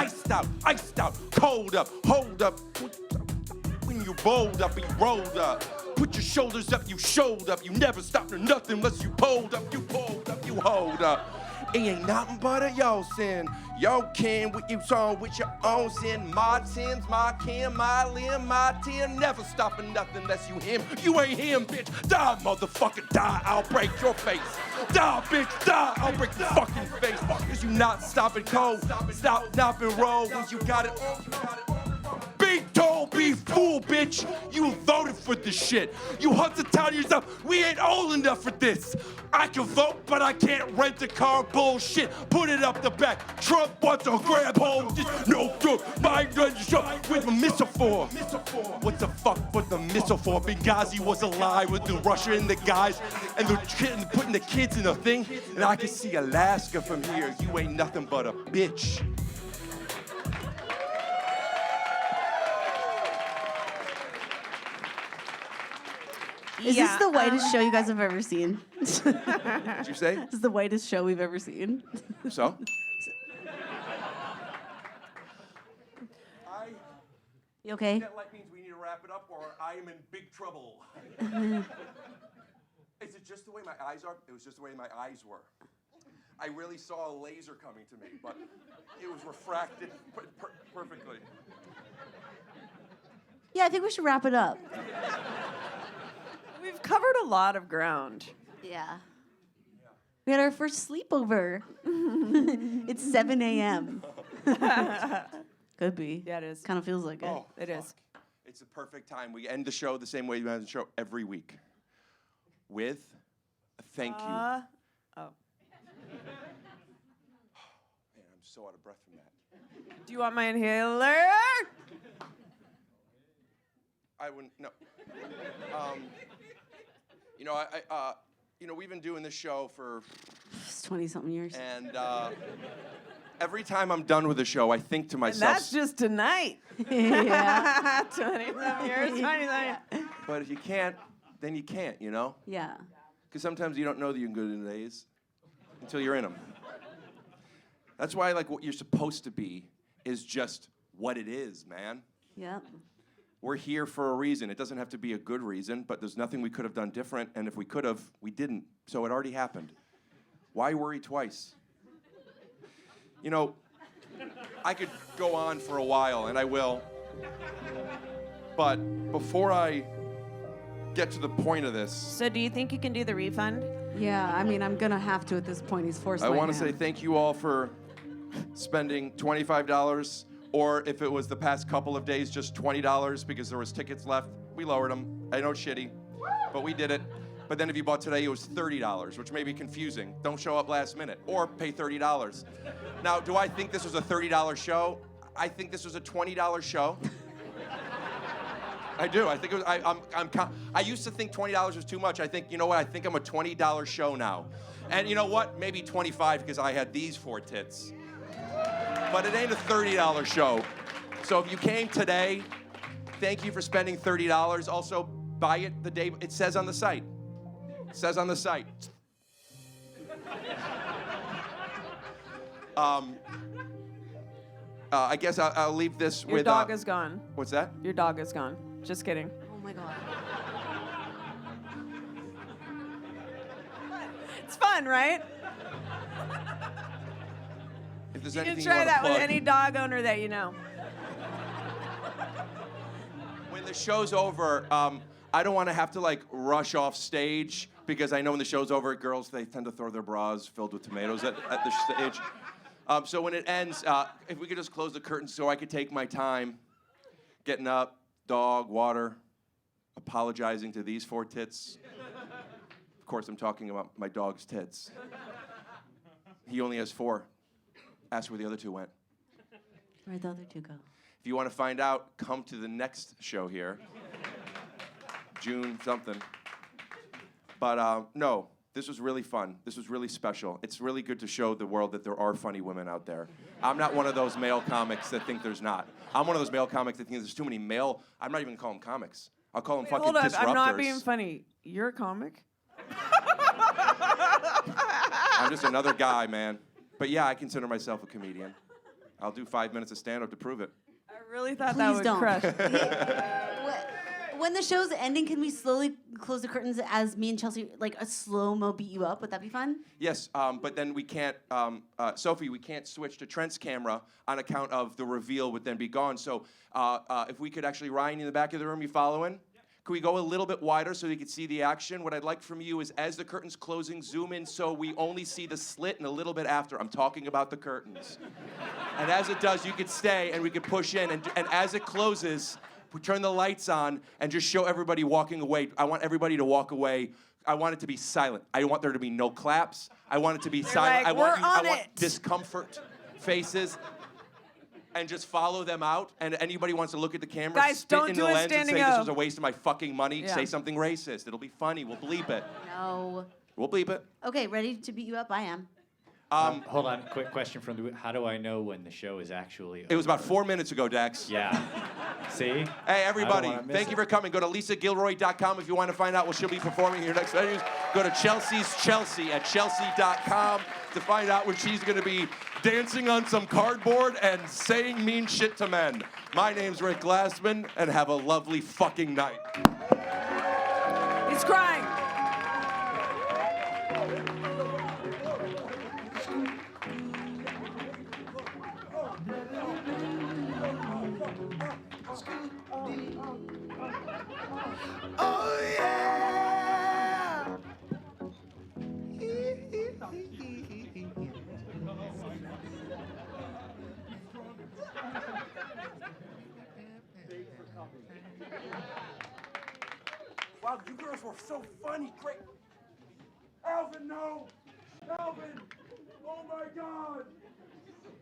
iced out, cold up, hold up. When you rolled up, you rolled up. Put your shoulders up, you showed up. You never stopped or nothing unless you pulled up, you hold up. It ain't nothing but a yo sin. Yo can with you song with your own sin. My Tim's, my Kim, my Lim, my Tim. Never stopping nothing unless you him. You ain't him, bitch. Die, motherfucker, die. I'll break your face. Die, bitch, die. I'll break your fucking face. Cause you not stopping cold. Stop, and roll. Cause you got it on. Be told, be fool, bitch. You voted for this shit. You hunt to tell yourself, we ain't old enough for this. I can vote, but I can't rent a car. Bullshit. Put it up the back. Trump wants to grab hold. Just no good. My gun shot with a missile for. What the fuck was the missile for? Benghazi was a lie with the Russia and the guys and the putting the kids in the thing. And I can see Alaska from here. You ain't nothing but a bitch. Is this the whitest show you guys have ever seen? What'd you say? This is the whitest show we've ever seen. So? You okay? That light means we need to wrap it up or I am in big trouble. Is it just the way my eyes are? It was just the way my eyes were. I really saw a laser coming to me, but it was refracted perfectly. Yeah, I think we should wrap it up. We've covered a lot of ground. Yeah. We had our first sleepover. It's 7 a.m. Could be. Yeah, it is. Kind of feels like it. Oh, It is. It's a perfect time. We end the show the same way we end the show every week. With a thank you. Oh. so out of breath from that. Do you want my inhaler? I wouldn't. No. We've been doing this show for 20-something years. and every time I'm done with the show, I think to And myself. that's just tonight. Yeah. 27 years, 27. But if you can't, then you can't, you know? Yeah. Because sometimes you don't know that you're good in days until you're in them. That's why, like, what you're supposed to be is just what it is, man. Yep. We're here for a reason. It doesn't have to be a good reason, but there's nothing we could have done different, and if we could have, we didn't. So it already happened. Why worry twice? You know, I could go on for a while, and I will. But before I get to the point of this, So do you think you can do the refund? Yeah, I mean, I'm gonna have to at this point. He's forced I my want to hand. say thank you all for spending $25, or if it was the past couple of days, just $20 because there was tickets left. We lowered them. I know it's shitty, but we did it. But then if you bought today, it was $30, which may be confusing. Don't show up last minute, or pay $30. Now, do I think this was a $30 show? I think this was a $20 show. I do. I think it was. I used to think $20 was too much. I think, you know what? I think I'm a $20 show now. And you know what? Maybe 25 because I had these 4 tits. But it ain't a $30 show. So if you came today, thank you for spending $30. Also, buy it the day it says on the site. It says on the site. I guess I'll leave this Your with. dog is gone. What's that? Your dog is gone. Just kidding. Oh my God. It's fun, right? If there's You anything can try you that want with to plug, any dog owner that you know. when the show's over, I don't want to have to like rush off stage because I know when the show's over, girls they tend to throw their bras filled with tomatoes at the stage. So when it ends, if we could just close the curtains so I could take my time, getting up, dog, water, apologizing to these 4 tits. Of course, I'm talking about my dog's tits. He only has 4. Ask where the other 2 went. Where'd the other 2 go? If you want to find out, come to the next show here. June something. But no, this was really fun. This was really special. It's really good to show the world that there are funny women out there. I'm not one of those male comics that think there's not. I'm one of those male comics that think there's too many male. I'm not even gonna call them comics. I'll call them fucking Hold up, disruptors. I'm not being funny. You're a comic? I'm just another guy, man. But yeah, I consider myself a comedian. I'll do 5 minutes of stand-up to prove it. I really thought that Please would don't. crush. When the show's ending, can we slowly close the curtains as me and Chelsea, like a slow-mo beat you up? Would that be fun? Yes, but then we can't, Sophie, we can't switch to Trent's camera on account of the reveal would then be gone. So if we could actually, Ryan, in the back of the room, you following? Could we go a little bit wider so you can see the action? What I'd like from you is as the curtain's closing, zoom in so we only see the slit and a little bit after. I'm talking about the curtains. And as it does, you could stay and we could push in. And as it closes, we turn the lights on and just show everybody walking away. I want everybody to walk away. I want it to be silent. I don't want there to be no claps. I want it to be silent. like, I "We're on it." discomfort faces. And just follow them out. And anybody wants to look at the camera, Guys, spit don't in do the a lens and standing say this O. was a waste of my fucking money. Yeah. Say something racist. It'll be funny. We'll bleep it. No. We'll bleep it. Okay, ready to beat you up? I am. Hold on, quick question from the. How do I know when the show is actually? It was about 4 minutes ago, Dex. Yeah. See? Hey, everybody, wanna miss thank you it. for coming. Go to lisagilroy.com if you want to find out where she'll be performing in your next venues. Go to Chelsea's Chelsea at chelsea.com to find out when she's going to be dancing on some cardboard and saying mean shit to men. My name's Rick Glassman, and have a lovely fucking night. He's crying. Oh yeah! Wow, you girls were so funny. Great. Alvin, no! Alvin! Oh my God!